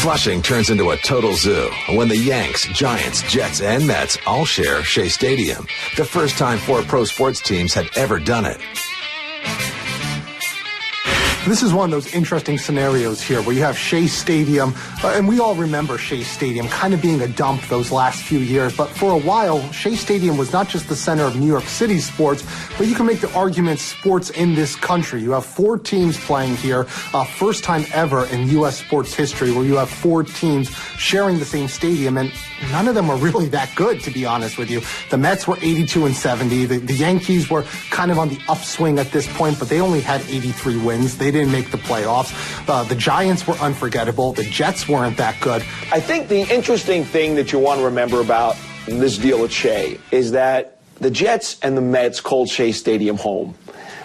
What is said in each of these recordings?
Flushing turns into a total zoo when the Yanks, Giants, Jets, and Mets all share Shea Stadium. The first time 4 pro sports teams had ever done it. This is one of those interesting scenarios here where you have Shea Stadium, and we all remember Shea Stadium kind of being a dump those last few years. But for a while, Shea Stadium was not just the center of New York City sports, but you can make the argument sports in this country. You have 4 teams playing here, first time ever in U.S. sports history where you have 4 teams sharing the same stadium, and none of them are really that good, to be honest with you. The Mets were 82-70. The Yankees were kind of on the upswing at this point, but they only had 83 wins. They didn't make the playoffs. The Giants were unforgettable. The Jets weren't that good. I think the interesting thing that you want to remember about this deal at Shea is that the Jets and the Mets called Shea Stadium home.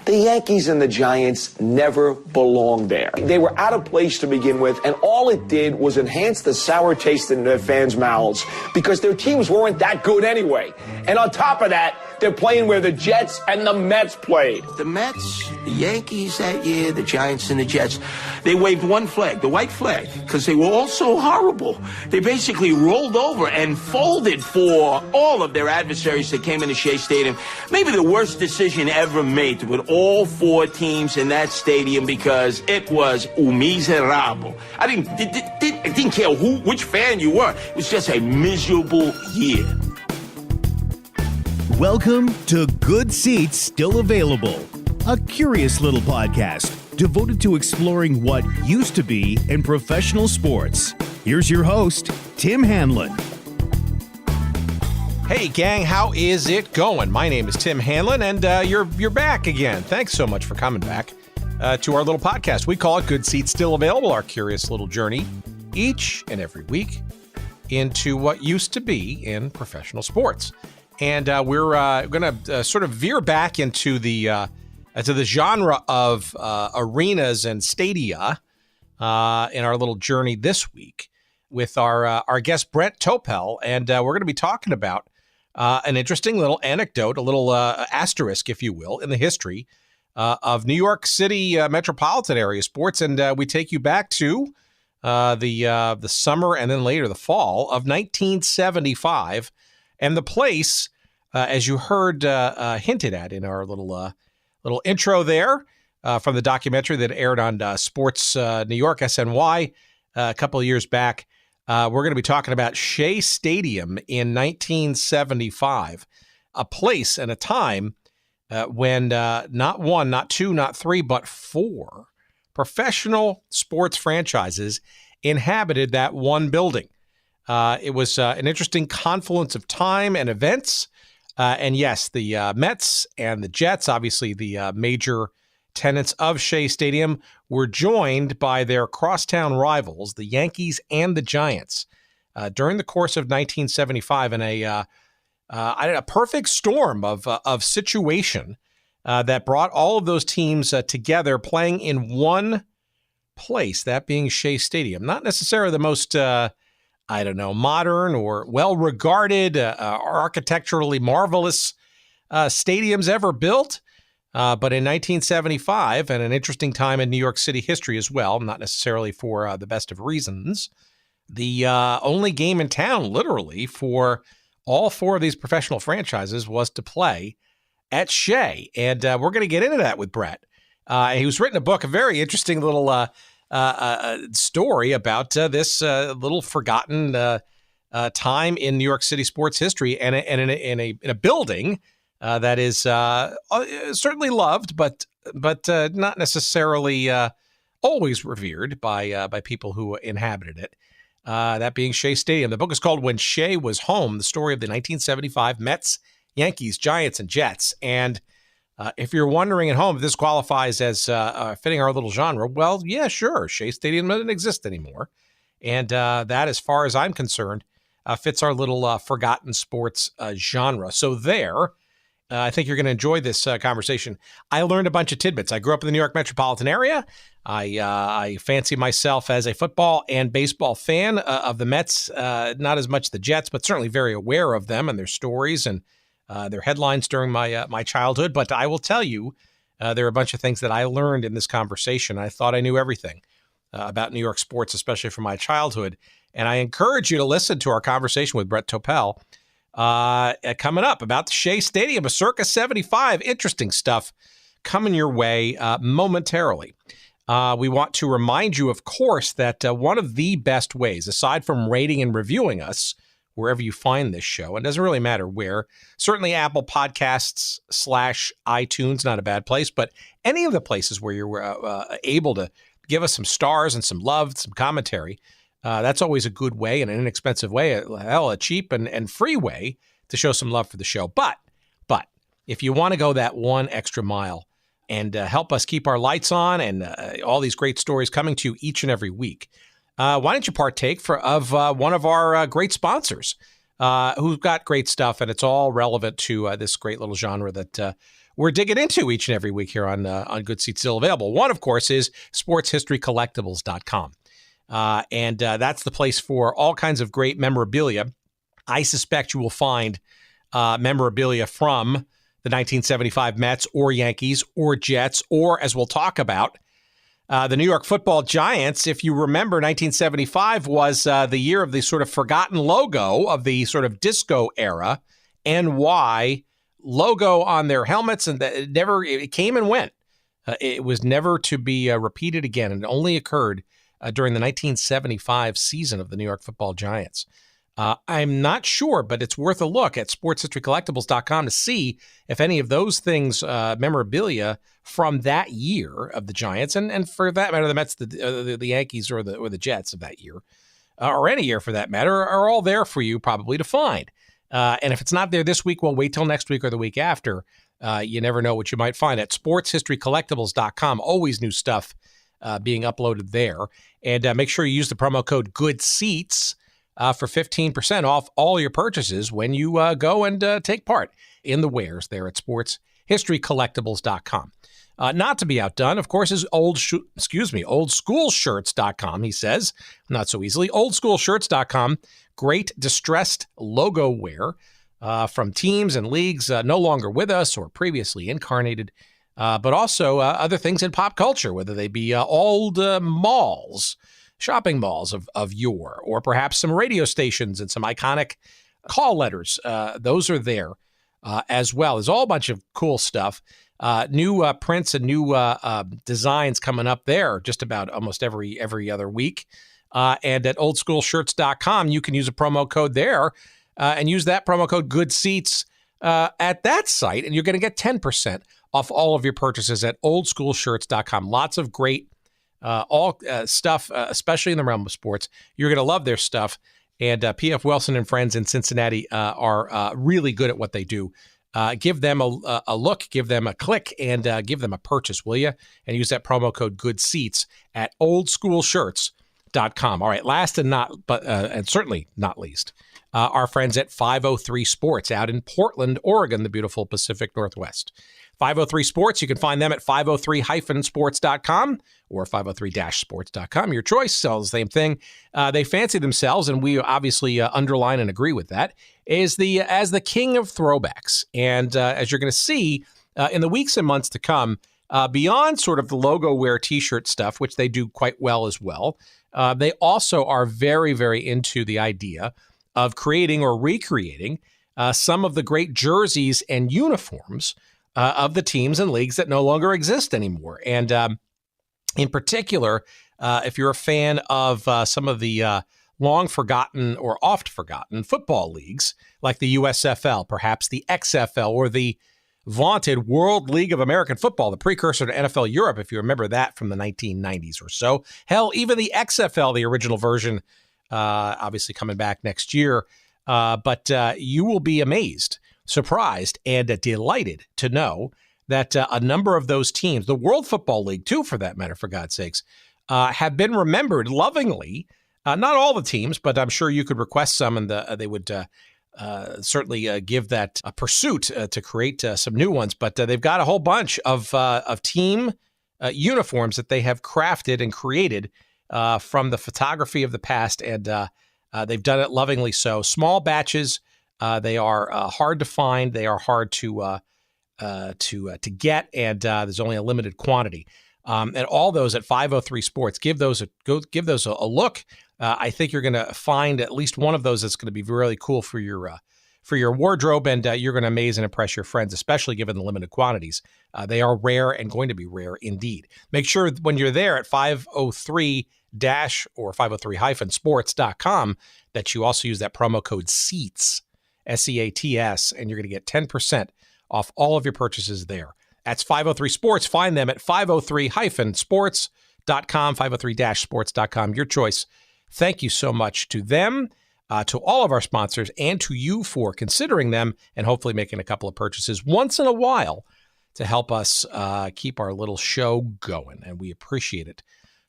The Yankees and the Giants never belonged there. They were out of place to begin with, and all it did was enhance the sour taste in their fans' mouths because their teams weren't that good anyway. And on top of that, they're playing where the Jets and the Mets played. The Mets, the Yankees that year, the Giants and the Jets, they waved one flag, the white flag, because they were all so horrible. They basically rolled over and folded for all of their adversaries that came into Shea Stadium. Maybe the worst decision ever made to put all 4 teams in that stadium because it was miserable. I didn't care which fan you were. It was just a miserable year. Welcome to Good Seats Still Available, a curious little podcast devoted to exploring what used to be in professional sports. Here's your host, Tim Hanlon. Hey gang, how is it going? My name is Tim Hanlon, and you're back again. Thanks so much for coming back to our little podcast. We call it Good Seats Still Available, our curious little journey each and every week into what used to be in professional sports. And we're going to sort of veer back into the to the genre of arenas and stadia in our little journey this week with our guest Brent Topel, and we're going to be talking about an interesting little anecdote, a little asterisk, if you will, in the history of New York City metropolitan area sports, and we take you back to the summer and then later the fall of 1975. And the place, as you heard hinted at in our little intro there from the documentary that aired on Sports New York, SNY, a couple of years back, we're going to be talking about Shea Stadium in 1975, a place and a time when not 1, not 2, not 3, but 4 professional sports franchises inhabited that one building. It was an interesting confluence of time and events. And yes, the Mets and the Jets, obviously the major tenants of Shea Stadium, were joined by their crosstown rivals, the Yankees and the Giants, during the course of 1975 in a perfect storm of situation that brought all of those teams together playing in one place, that being Shea Stadium. Not necessarily the most modern or well-regarded, architecturally marvelous stadiums ever built. But in 1975, and an interesting time in New York City history as well, not necessarily for the best of reasons, the only game in town, literally, for all 4 of these professional franchises was to play at Shea. And we're going to get into that with Brett. He's written a book, a very interesting little story about this little forgotten time in New York City sports history, and in a building that is certainly loved, but not necessarily always revered by people who inhabited it. That being Shea Stadium. The book is called When Shea Was Home: The Story of the 1975 Mets, Yankees, Giants, and Jets. And if you're wondering at home if this qualifies as fitting our little genre, well, yeah, sure. Shea Stadium doesn't exist anymore. And that, as far as I'm concerned, fits our little forgotten sports genre. So there, I think you're going to enjoy this conversation. I learned a bunch of tidbits. I grew up in the New York metropolitan area. I fancy myself as a football and baseball fan of the Mets, not as much the Jets, but certainly very aware of them and their stories and their headlines during my childhood. But I will tell you, there are a bunch of things that I learned in this conversation. I thought I knew everything about New York sports, especially from my childhood. And I encourage you to listen to our conversation with Brett Topel coming up about the Shea Stadium, a circa 75. Interesting stuff coming your way momentarily. We want to remind you, of course, that one of the best ways, aside from rating and reviewing us wherever you find this show, and it doesn't really matter where, certainly Apple Podcasts / iTunes, not a bad place, but any of the places where you're able to give us some stars and some love, some commentary, that's always a good way and an inexpensive way, a cheap and free way to show some love for the show. But if you want to go that one extra mile and help us keep our lights on and all these great stories coming to you each and every week, why don't you partake of one of our great sponsors who've got great stuff, and it's all relevant to this great little genre that we're digging into each and every week here on Good Seats Still Available. One, of course, is sportshistorycollectibles.com. And that's the place for all kinds of great memorabilia. I suspect you will find memorabilia from the 1975 Mets or Yankees or Jets, or, as we'll talk about, the New York Football Giants. If you remember, 1975 was the year of the sort of forgotten logo of the sort of disco era, NY logo on their helmets, and it came and went. It was never to be repeated again, and it only occurred during the 1975 season of the New York Football Giants. I'm not sure, but it's worth a look at sportshistorycollectibles.com to see if any of those things, memorabilia from that year of the Giants, and for that matter, the Mets, the Yankees, or the Jets of that year, or any year for that matter, are all there for you probably to find. And if it's not there this week, well, wait till next week or the week after. You never know what you might find at sportshistorycollectibles.com. Always new stuff being uploaded there. And make sure you use the promo code GOODSEATS for 15% off all your purchases when you go and take part in the wares there at sportshistorycollectibles.com. Not to be outdone, of course, is oldschoolshirts.com, he says. Not so easily. Oldschoolshirts.com, great distressed logo wear from teams and leagues no longer with us or previously incarnated, but also other things in pop culture, whether they be old malls, shopping malls of yore, or perhaps some radio stations and some iconic call letters. Those are there as well. There's all a bunch of cool stuff. New prints and new designs coming up there just about almost every other week. And at oldschoolshirts.com, you can use a promo code there and use that promo code GOODSEATS at that site, and you're going to get 10% off all of your purchases at oldschoolshirts.com. Lots of great stuff, especially in the realm of sports. You're going to love their stuff. And P.F. Wilson and friends in Cincinnati are really good at what they do. Give them a look, give them a click, and give them a purchase, will you? And use that promo code GOODSEATS at oldschoolshirts.com. All right, last and certainly not least, our friends at 503 Sports out in Portland, Oregon, the beautiful Pacific Northwest. 503 Sports, you can find them at 503-sports.com or 503-sports.com. Your choice, all the same thing. They fancy themselves, and we obviously underline and agree with that, as the king of throwbacks. And as you're going to see in the weeks and months to come, beyond sort of the logo wear T-shirt stuff, which they do quite well as well, they also are very, very into the idea of creating or recreating some of the great jerseys and uniforms of the teams and leagues that no longer exist anymore. And in particular, if you're a fan of some of the long-forgotten or oft-forgotten football leagues, like the USFL, perhaps the XFL, or the vaunted World League of American Football, the precursor to NFL Europe, if you remember that from the 1990s or so. Hell, even the XFL, the original version, obviously coming back next year. But you will be amazed, surprised, and delighted to know that a number of those teams, the World Football League too, for that matter, for God's sakes, have been remembered lovingly. Not all the teams, but I'm sure you could request some, and they would certainly give that a pursuit to create some new ones. But they've got a whole bunch of team uniforms that they have crafted and created from the photography of the past, and they've done it lovingly so. Small batches. They are hard to find. They are hard to get, and there's only a limited quantity. And all those at 503 Sports. Give those a look. I think you're going to find at least one of those that's going to be really cool for your wardrobe, and you're going to amaze and impress your friends, especially given the limited quantities. They are rare and going to be rare indeed. Make sure when you're there at 503 or 503-sports.com that you also use that promo code SEATS, SEATS, and you're going to get 10% off all of your purchases there. That's 503 Sports. Find them at 503-sports.com, 503-sports.com, your choice. Thank you so much to them, to all of our sponsors, and to you for considering them and hopefully making a couple of purchases once in a while to help us keep our little show going. And we appreciate it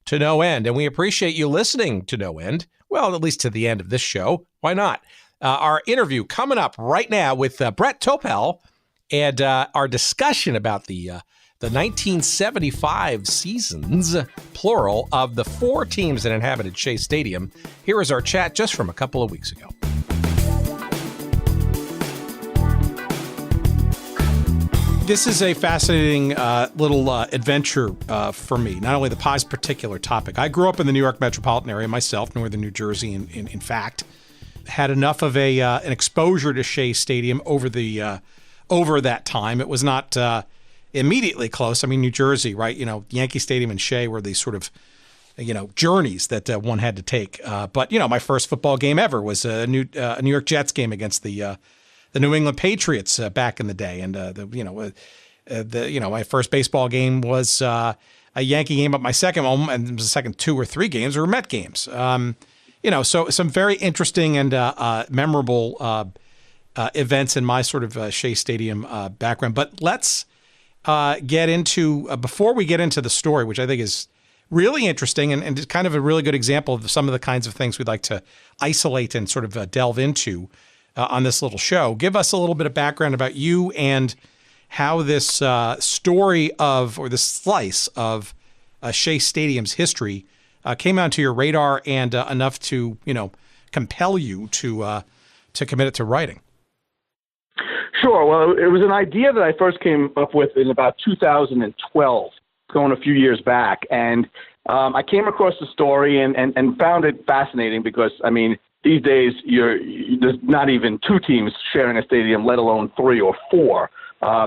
to no end. And we appreciate you listening to no end. Well, at least to the end of this show. Why not? Our interview coming up right now with Brett Topel, and our discussion about the 1975 seasons, plural, of the 4 teams that inhabited Shea Stadium. Here is our chat just from a couple of weeks ago. This is a fascinating little adventure for me, not only this particular topic. I grew up in the New York metropolitan area myself, northern New Jersey, in fact. Had enough of an exposure to Shea Stadium over that time. It was not immediately close. I mean, New Jersey, right? Yankee Stadium and Shea were these sort of, journeys that one had to take. But my first football game ever was a New York Jets game against the New England Patriots back in the day. And my first baseball game was a Yankee game, but my second one, and the second 2 or 3 games were Met games. So some very interesting and memorable events in my sort of Shea Stadium background. But let's get into, before we get into the story, which I think is really interesting and kind of a really good example of some of the kinds of things we'd like to isolate and sort of delve into on this little show. Give us a little bit of background about you and how this story or this slice of Shea Stadium's history came onto your radar and enough to, compel you to commit it to writing. Sure. Well, it was an idea that I first came up with in about 2012, going a few years back. And I came across the story and found it fascinating because, I mean, these days there's not even 2 teams sharing a stadium, let alone 3 or 4.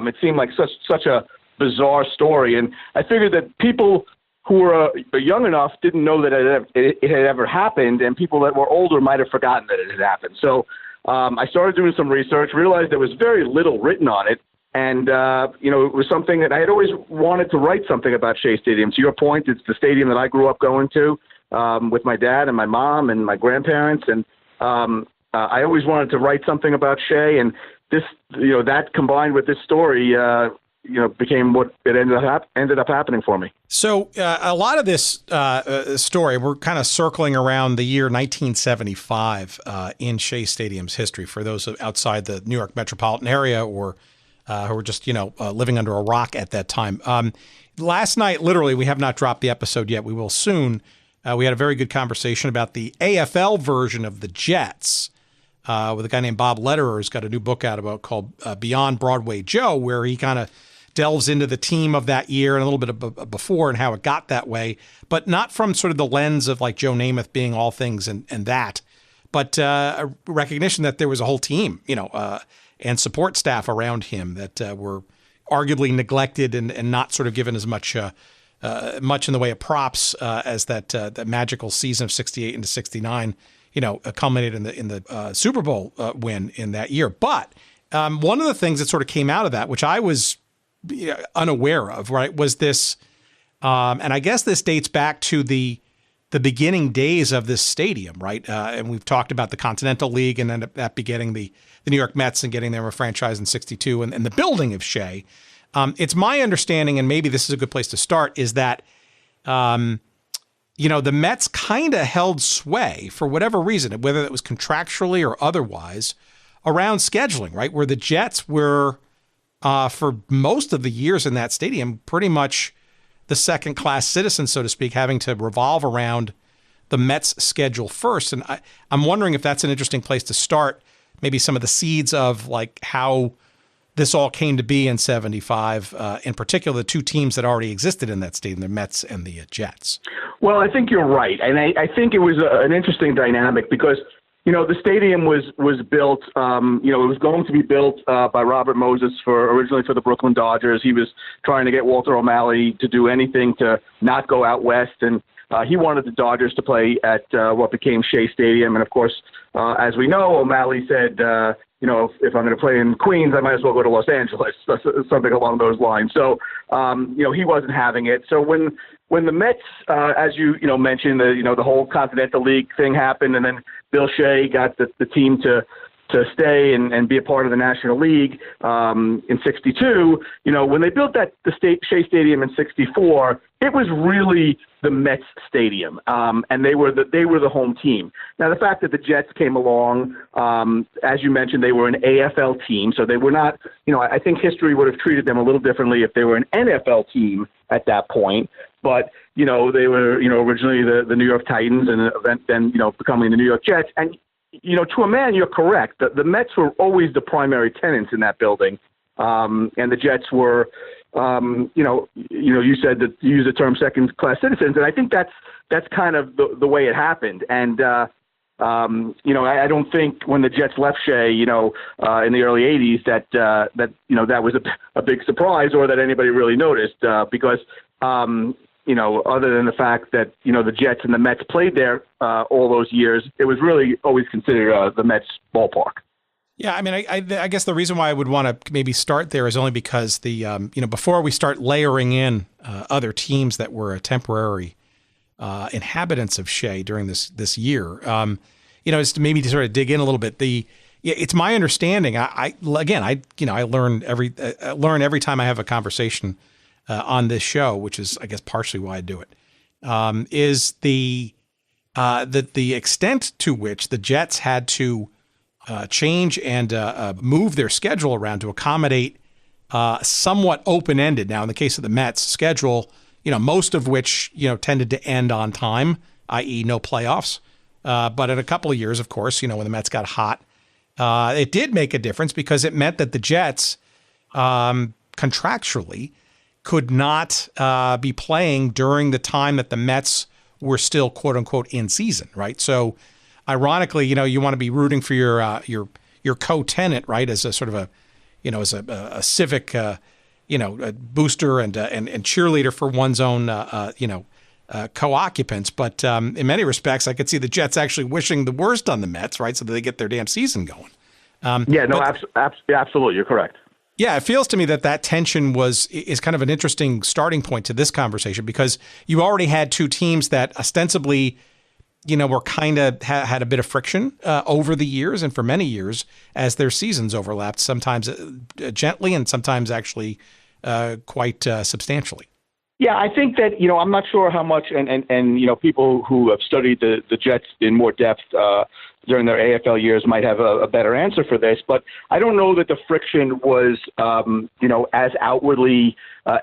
It seemed like such a bizarre story. And I figured that people who were young enough didn't know that it had ever happened, and people that were older might have forgotten that it had happened. So I started doing some research, realized there was very little written on it, and it was something that I had always wanted to write something about Shea Stadium. To your point, it's the stadium that I grew up going to with my dad and my mom and my grandparents, and I always wanted to write something about Shea, and this, that combined with this story, became what it ended up happening for me. So a lot of this story, we're kind of circling around the year 1975 in Shea Stadium's history for those outside the New York metropolitan area or who were just, living under a rock at that time. Last night, literally, we have not dropped the episode yet. We will soon. We had a very good conversation about the AFL version of the Jets with a guy named Bob Lederer, who's got a new book out called Beyond Broadway Joe, where he kind of delves into the team of that year and a little bit of before and how it got that way, but not from sort of the lens of like Joe Namath being all things and that, but a recognition that there was a whole team, and support staff around him that were arguably neglected and not sort of given as much much in the way of props as that magical season of 68 into 69, culminated in the Super Bowl win in that year. But one of the things that sort of came out of that, which I was unaware of, right, was this, and I guess this dates back to the beginning days of this stadium, right? And we've talked about the Continental League and then that begetting the New York Mets and getting them a franchise in 62 and the building of Shea. It's my understanding, and maybe this is a good place to start, is that, the Mets kind of held sway for whatever reason, whether it was contractually or otherwise, around scheduling, right? Where the Jets were, for most of the years in that stadium, pretty much the second-class citizens, so to speak, having to revolve around the Mets' schedule first. And I'm wondering if that's an interesting place to start, maybe some of the seeds of like how this all came to be in 75, in particular, the two teams that already existed in that stadium, the Mets and the Jets. Well, I think you're right. And I think it was an interesting dynamic because, the stadium was built, it was going to be built by Robert Moses originally for the Brooklyn Dodgers. He was trying to get Walter O'Malley to do anything to not go out west. And he wanted the Dodgers to play at what became Shea Stadium. And, of course, as we know, O'Malley said, if I'm going to play in Queens, I might as well go to Los Angeles, something along those lines. So, he wasn't having it. So when the Mets, as you mentioned, the whole Continental League thing happened, and then Bill Shea got the team to stay and be a part of the National League in '62. When they built Shea Stadium in '64, it was really the Mets stadium, and they were the home team. Now, the fact that the Jets came along, as you mentioned, they were an AFL team, so they were not. I think history would have treated them a little differently if they were an NFL team at that point. But they were originally the New York Titans, and then becoming the New York Jets. And to a man, you're correct. The Mets were always the primary tenants in that building, and the Jets were. You said that you use the term second-class citizens, and I think that's kind of the way it happened. And I don't think when the Jets left Shea, in the early '80s, that was a big surprise, or that anybody really noticed, because other than the fact that the Jets and the Mets played there all those years, it was really always considered the Mets ballpark. Yeah, I mean, I guess the reason why I would want to maybe start there is only because before we start layering in other teams that were temporary inhabitants of Shea during this year, is to maybe to sort of dig in a little bit. It's my understanding. I learn every time I have a conversation on this show, which is I guess partially why I do it. Is the extent to which the Jets had to change and move their schedule around to accommodate somewhat open-ended. Now, in the case of the Mets schedule, most of which, tended to end on time, i.e. no playoffs. But in a couple of years, of course, when the Mets got hot, it did make a difference because it meant that the Jets contractually could not be playing during the time that the Mets were still, quote unquote, in season, right? So ironically, you want to be rooting for your co-tenant, right, as a sort of a civic, a booster and cheerleader for one's own, co-occupants. But in many respects, I could see the Jets actually wishing the worst on the Mets, right, so that they get their damn season going. Absolutely, you're correct. Yeah, it feels to me that tension is kind of an interesting starting point to this conversation because you already had two teams that ostensibly, were kind of had a bit of friction over the years and for many years as their seasons overlapped, sometimes gently and sometimes actually quite substantially. Yeah, I think that, I'm not sure how much, and people who have studied the Jets in more depth during their AFL years might have a better answer for this, but I don't know that the friction was, as outwardly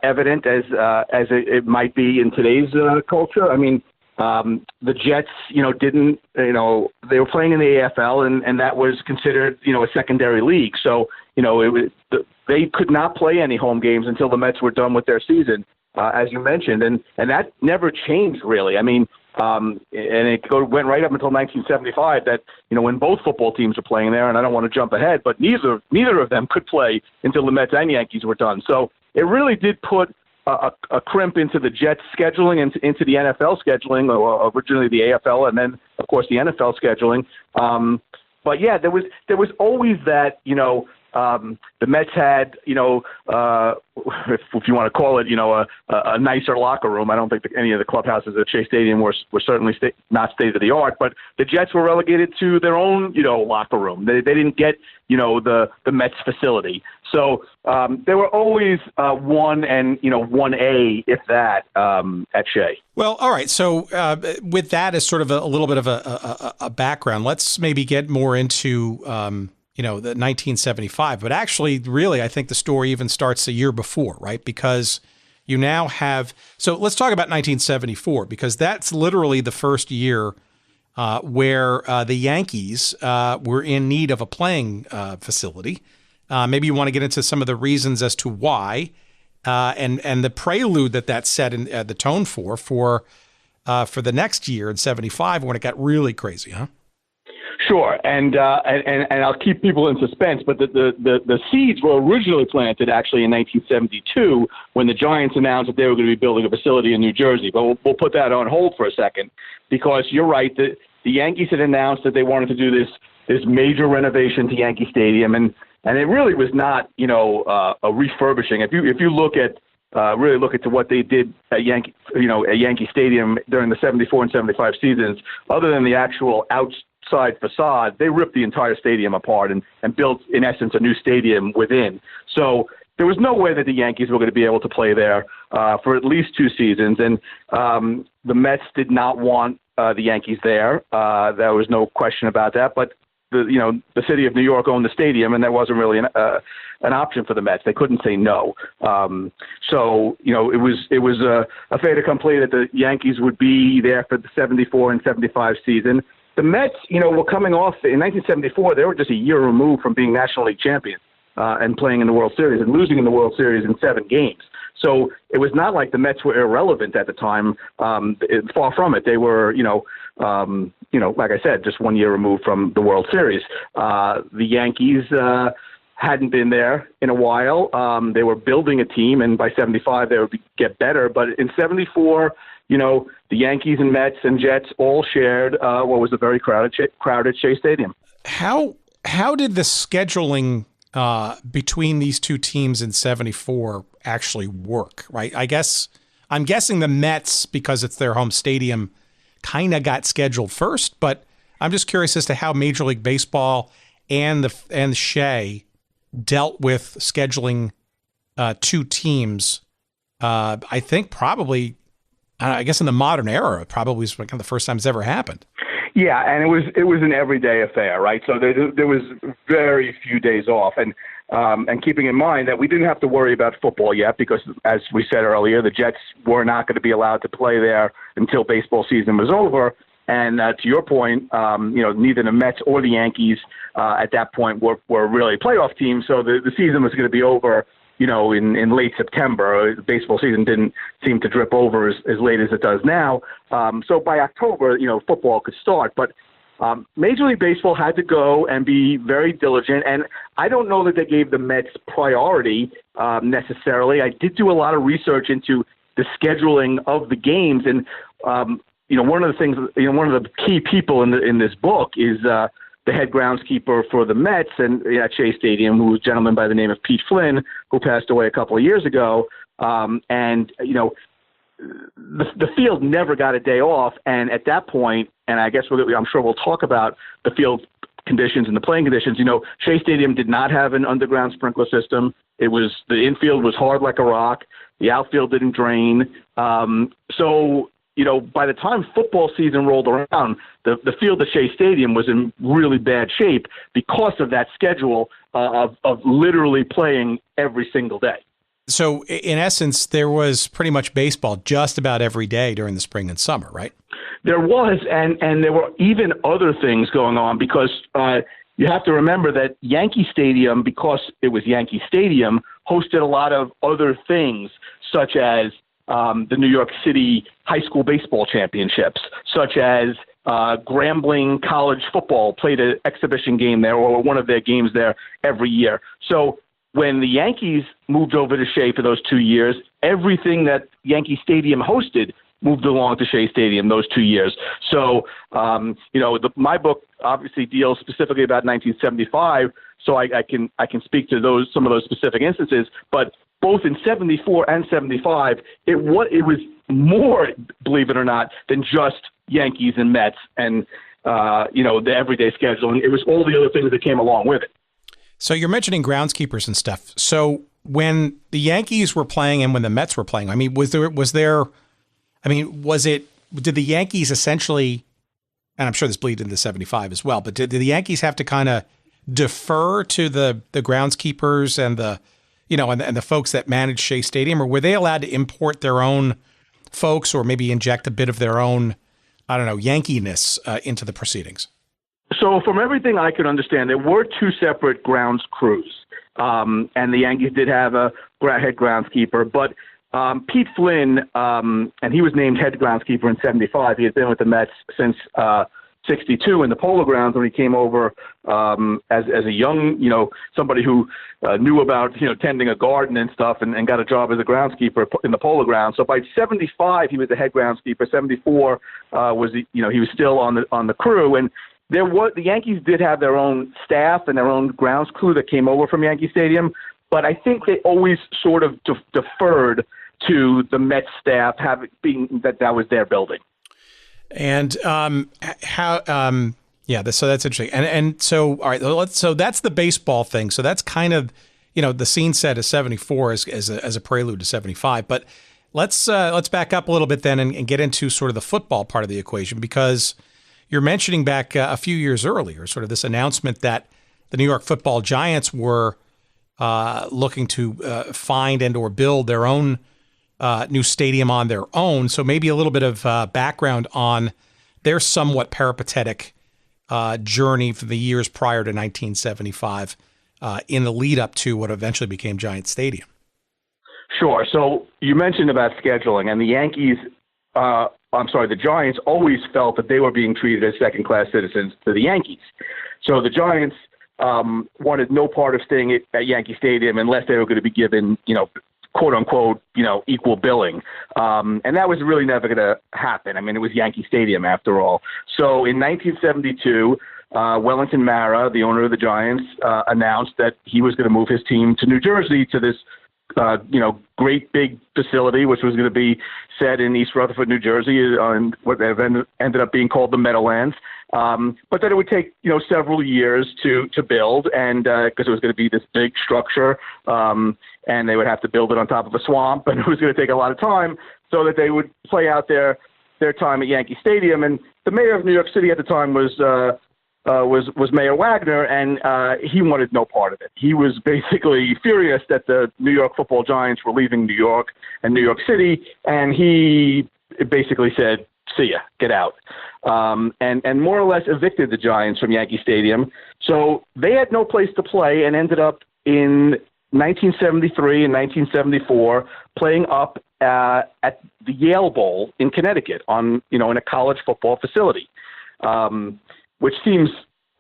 evident as it might be in today's culture. I mean, the Jets, didn't, they were playing in the AFL, and that was considered, a secondary league. So, they could not play any home games until the Mets were done with their season. As you mentioned, and that never changed really. I mean, and it went right up until 1975 that, when both football teams were playing there, and I don't want to jump ahead, but neither of them could play until the Mets and Yankees were done. So it really did put a crimp into the Jets scheduling and into the NFL scheduling, or originally the AFL, and then of course the NFL scheduling. But yeah, there was always that, the Mets had, if you want to call it, a nicer locker room. I don't think any of the clubhouses at Shea Stadium were certainly not state of the art, but the Jets were relegated to their own, locker room. They didn't get, the Mets facility. So there were always 1 and, 1A, if that, at Shea. Well, all right. So with that as sort of a little bit of a background, let's maybe get more into the 1975. But actually, really, I think the story even starts a year before, right? Because you now have – so let's talk about 1974 because that's literally the first year where the Yankees were in need of a playing facility. Maybe you want to get into some of the reasons as to why, and the prelude that set in the tone for the next year in '75 when it got really crazy, huh? Sure, and I'll keep people in suspense, but the seeds were originally planted actually in 1972 when the Giants announced that they were going to be building a facility in New Jersey. But we'll put that on hold for a second, because you're right, the Yankees had announced that they wanted to do this major renovation to Yankee Stadium, and it really was not a refurbishing. If you look at really look into what they did at Yankee Stadium during the 74 and 75 seasons, other than the actual outside facade, they ripped the entire stadium apart and built, in essence, a new stadium within. So there was no way that the Yankees were going to be able to play there for at least 2 seasons. And the Mets did not want the Yankees there. There was no question about that. But the city of New York owned the stadium, and that wasn't really an option for the Mets. They couldn't say no. So it was a fait accompli that the Yankees would be there for the 74 and 75 season. The Mets, were coming off in 1974. They were just a year removed from being National League champions and playing in the World Series and losing in the World Series in 7 games. So it was not like the Mets were irrelevant at the time. Far from it. They were, like I said, just 1 year removed from the World Series. The Yankees hadn't been there in a while. They were building a team, and by 75 they would get better. But in 74, the Yankees and Mets and Jets all shared what was a very crowded Shea Stadium. How did the scheduling between these two teams in 74 actually work, right? I'm guessing the Mets, because it's their home stadium, kind of got scheduled first, but I'm just curious as to how Major League Baseball and Shea dealt with scheduling 2 teams. I think probably, I guess in the modern era, probably was kind of the first time it's ever happened. Yeah, and it was an everyday affair, right? So there was very few days off, and keeping in mind that we didn't have to worry about football yet, because as we said earlier, the Jets were not going to be allowed to play there until baseball season was over. And to your point, neither the Mets or the Yankees at that point were really playoff teams, so the season was going to be over. In late September. The baseball season didn't seem to drip over as late as it does now. So by October, football could start. But Major League Baseball had to go and be very diligent. And I don't know that they gave the Mets priority necessarily. I did do a lot of research into the scheduling of the games. And, one of the things, one of the key people in this book is the head groundskeeper for the Mets and at Shea Stadium, who was a gentleman by the name of Pete Flynn, who passed away a couple of years ago. The field never got a day off. And at that point, and I guess I'm sure we'll talk about the field conditions and the playing conditions. Shea Stadium did not have an underground sprinkler system. The infield was hard like a rock. The outfield didn't drain. By the time football season rolled around, the field at Shea Stadium was in really bad shape because of that schedule of literally playing every single day. So, in essence, there was pretty much baseball just about every day during the spring and summer, right? There was, and there were even other things going on, because you have to remember that Yankee Stadium, because it was Yankee Stadium, hosted a lot of other things, such as the New York City high school baseball championships, such as Grambling College football played an exhibition game there, or one of their games there every year. So when the Yankees moved over to Shea for those 2 years, everything that Yankee Stadium hosted moved along to Shea Stadium those 2 years. So, my book obviously deals specifically about 1975, so I can speak to some of those specific instances, but both in 74 and 75, it was more, believe it or not, than just Yankees and Mets and, the everyday scheduling. It was all the other things that came along with it. So you're mentioning groundskeepers and stuff. So when the Yankees were playing and when the Mets were playing, did the Yankees essentially, and I'm sure this bleeds into 75 as well, but did the Yankees have to kind of defer to the groundskeepers and the and the folks that managed Shea Stadium, or were they allowed to import their own folks or maybe inject a bit of their own, Yankees-ness into the proceedings? So from everything I could understand, there were 2 separate grounds crews. and the Yankees did have a head groundskeeper. But Pete Flynn, and he was named head groundskeeper in '75. He had been with the Mets since '62 in the Polo Grounds when he came over as a young, somebody who knew about, tending a garden and stuff, and got a job as a groundskeeper in the Polo Grounds. So by '75, he was the head groundskeeper. '74 was, he was still on the crew. And the Yankees did have their own staff and their own grounds crew that came over from Yankee Stadium, but I think they always sort of deferred to the Mets staff, being that was their building. And so that's interesting. And so, all right, so that's the baseball thing. So that's kind of, the scene set as '74 as a prelude to '75. But let's back up a little bit then and get into sort of the football part of the equation, because you're mentioning back a few years earlier, sort of this announcement that the New York Football Giants were looking to find and or build their own new stadium on their own. So maybe a little bit of background on their somewhat peripatetic journey for the years prior to 1975 in the lead up to what eventually became Giant Stadium. Sure. So you mentioned about scheduling, and the Yankees, the Giants always felt that they were being treated as second-class citizens to the Yankees. So the Giants wanted no part of staying at Yankee Stadium unless they were going to be given, quote unquote, equal billing. And that was really never going to happen. I mean, it was Yankee Stadium after all. So in 1972, Wellington Mara, the owner of the Giants, announced that he was going to move his team to New Jersey to this, great big facility, which was going to be set in East Rutherford, New Jersey, on what ended up being called the Meadowlands. But that it would take, several years to build, and because it was going to be this big structure, and they would have to build it on top of a swamp, and it was going to take a lot of time, so that they would play out their time at Yankee Stadium. And the mayor of New York City at the time was Mayor Wagner, and he wanted no part of it. He was basically furious that the New York Football Giants were leaving New York and New York City, and he basically said, "See ya, get out," and more or less evicted the Giants from Yankee Stadium. So they had no place to play, and ended up in 1973 and 1974 playing up at the Yale Bowl in Connecticut in a college football facility. Which seems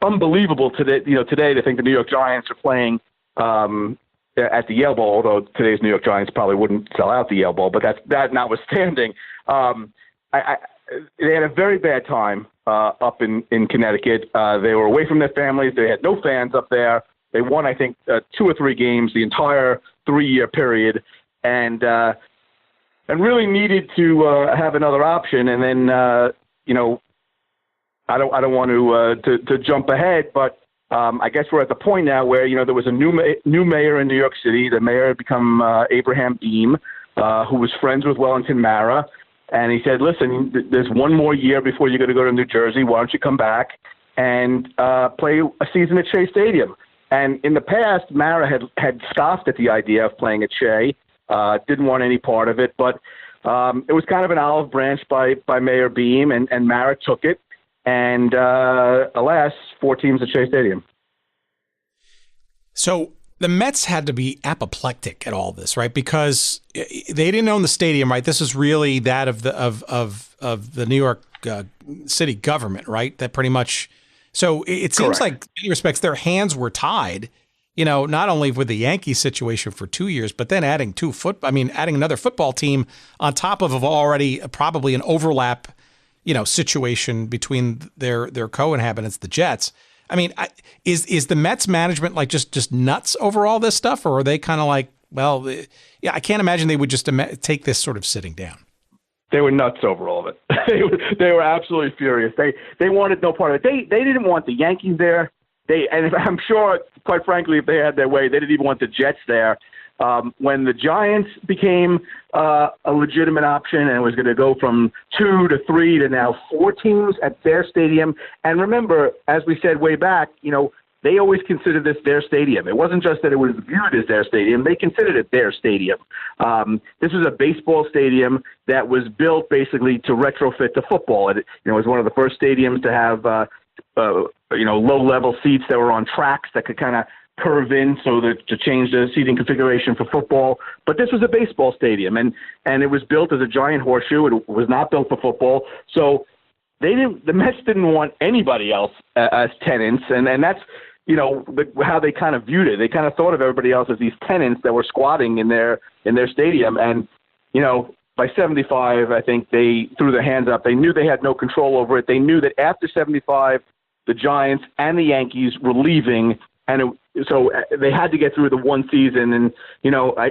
unbelievable today. Today to think the New York Giants are playing at the Yale Bowl, although today's New York Giants probably wouldn't sell out the Yale Bowl. But that notwithstanding, they had a very bad time up in Connecticut. They were away from their families. They had no fans up there. They won, I think, 2 or 3 games the entire 3-year period, and really needed to have another option. And then I don't want to jump ahead, but I guess we're at the point now where there was a new mayor in New York City. The mayor had become Abe Beame, who was friends with Wellington Mara, and he said, "Listen, there's one more year before you're going to go to New Jersey. Why don't you come back and play a season at Shea Stadium?" And in the past, Mara had scoffed at the idea of playing at Shea, didn't want any part of it, but it was kind of an olive branch by Mayor Beame, and Mara took it. And alas, 4 teams at Shea Stadium. So the Mets had to be apoplectic at all this, right? Because they didn't own the stadium, right? This is really that of the New York City government, right? That pretty much. So it seems like, in many respects, their hands were tied. Not only with the Yankees situation for 2 years, but then adding adding another football team on top of already probably an overlap. Situation between their co-inhabitants, the Jets. I mean, is the Mets management like just nuts over all this stuff, or are they kind of like, well, yeah, I can't imagine they would just take this sort of sitting down. They were nuts over all of it. They were absolutely furious. They wanted no part of it. They didn't want the Yankees there. And I'm sure, quite frankly, if they had their way, they didn't even want the Jets there. When the Giants became a legitimate option and it was going to go from 2 to 3 to now 4 teams at their stadium. And remember, as we said way back, they always considered this their stadium. It wasn't just that it was viewed as their stadium. They considered it their stadium. This was a baseball stadium that was built basically to retrofit to football. It was one of the first stadiums to have low-level seats that were on tracks that could kind of curve in to change the seating configuration for football. But this was a baseball stadium, and it was built as a giant horseshoe. It was not built for football. So the Mets didn't want anybody else as tenants, and that's how they kind of viewed it. They kind of thought of everybody else as these tenants that were squatting in their stadium. And by 75, I think they threw their hands up. They knew they had no control over it. They knew that after 75, the Giants and the Yankees were leaving, and so they had to get through the one season. And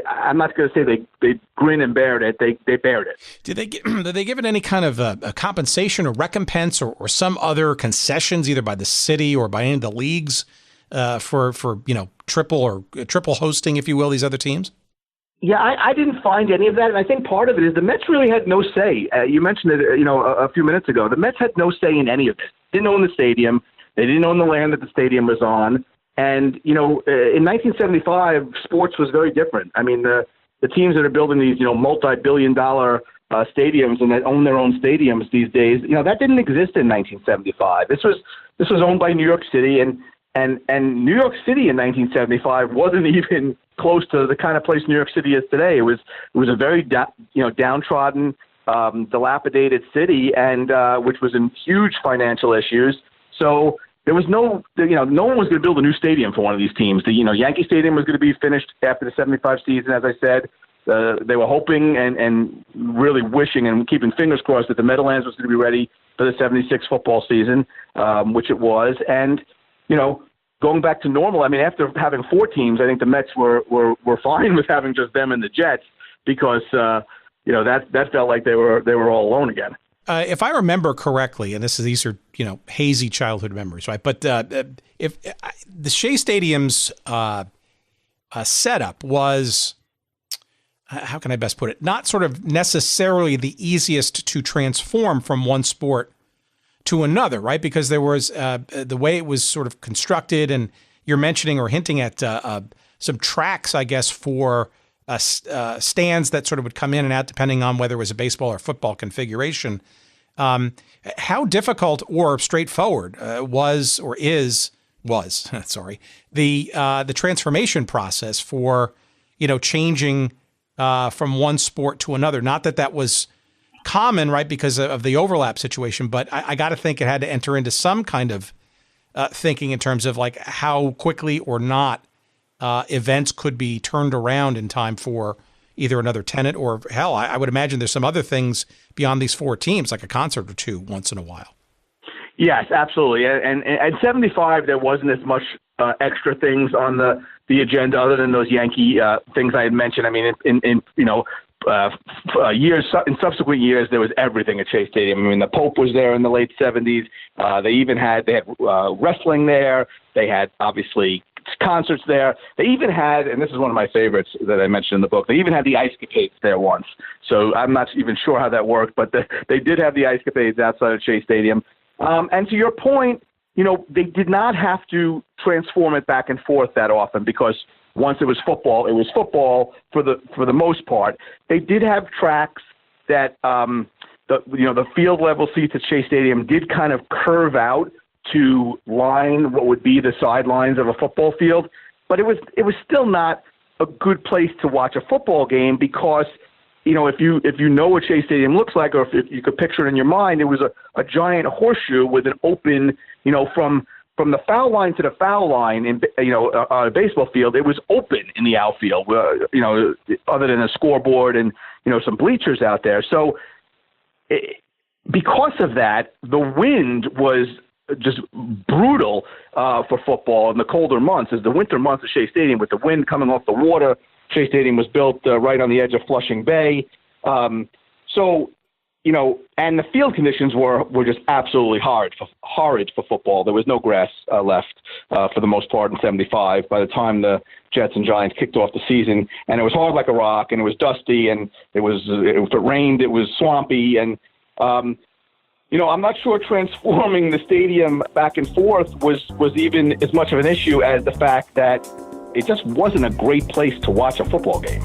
I'm not going to say they grinned and bared it. They bared it. Did they give it any kind of a compensation or recompense or some other concessions, either by the city or by any of the leagues, for triple hosting, if you will, these other teams? Yeah, I didn't find any of that, and I think part of it is the Mets really had no say. You mentioned it, a few minutes ago. The Mets had no say in any of it. Didn't own the stadium. They didn't own the land that the stadium was on. And in 1975, sports was very different. I mean, the teams that are building these multi-billion-dollar stadiums and that own their own stadiums these days, that didn't exist in 1975. This was owned by New York City, and New York City in 1975 wasn't even close to the kind of place New York City is today. It was a very downtrodden, dilapidated city, and which was in huge financial issues. So there was no one was going to build a new stadium for one of these teams. The Yankee Stadium was going to be finished after the 75 season, as I said. They were hoping and really wishing and keeping fingers crossed that the Meadowlands was going to be ready for the 76 football season, which it was. And going back to normal, I mean, after having 4 teams, I think the Mets were fine with having just them and the Jets because that felt like they were all alone again. If I remember correctly, and these are hazy childhood memories, right? But if the Shea Stadium's setup was, how can I best put it, not sort of necessarily the easiest to transform from one sport to another, right? Because there was the way it was sort of constructed, and you're mentioning or hinting at some tracks, I guess, for stands that sort of would come in and out depending on whether it was a baseball or football configuration. How difficult or straightforward was the transformation process for changing from one sport to another? Not that was common, right, because of the overlap situation, but I got to think it had to enter into some kind of thinking in terms of like how quickly or not events could be turned around in time for either another tenant or, hell, I would imagine there's some other things beyond these 4 teams, like a concert or two once in a while. Yes, absolutely. And at 75, there wasn't as much extra things on the agenda other than those Yankee things I had mentioned. I mean, in subsequent years, there was everything at Shea Stadium. I mean, the Pope was there in the late 70s. They had wrestling there. They had, obviously, concerts there. They even had, and this is one of my favorites that I mentioned in the book, they even had the Ice Capades there once. So I'm not even sure how that worked, but they did have the Ice Capades outside of Shea Stadium. And to your point, they did not have to transform it back and forth that often because once it was football for the most part. They did have tracks that the field level seats at Shea Stadium did kind of curve out to line what would be the sidelines of a football field, but it was still not a good place to watch a football game because if you know what Shea Stadium looks like, or if you could picture it in your mind, it was a giant horseshoe with an open, from the foul line to the foul line on a baseball field, it was open in the outfield, other than a scoreboard and some bleachers out there. So because of that, the wind was just brutal for football in the colder months. As the winter months of Shea Stadium, with the wind coming off the water, Shea Stadium was built right on the edge of Flushing Bay. And the field conditions were just absolutely horrid for football. There was no grass left for the most part in 75 by the time the Jets and Giants kicked off the season. And it was hard like a rock, and it was dusty, and if it rained, it was swampy. And I'm not sure transforming the stadium back and forth was even as much of an issue as the fact that it just wasn't a great place to watch a football game.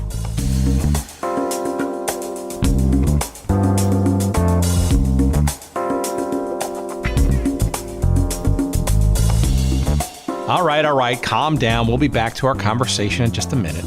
All right. Calm down. We'll be back to our conversation in just a minute.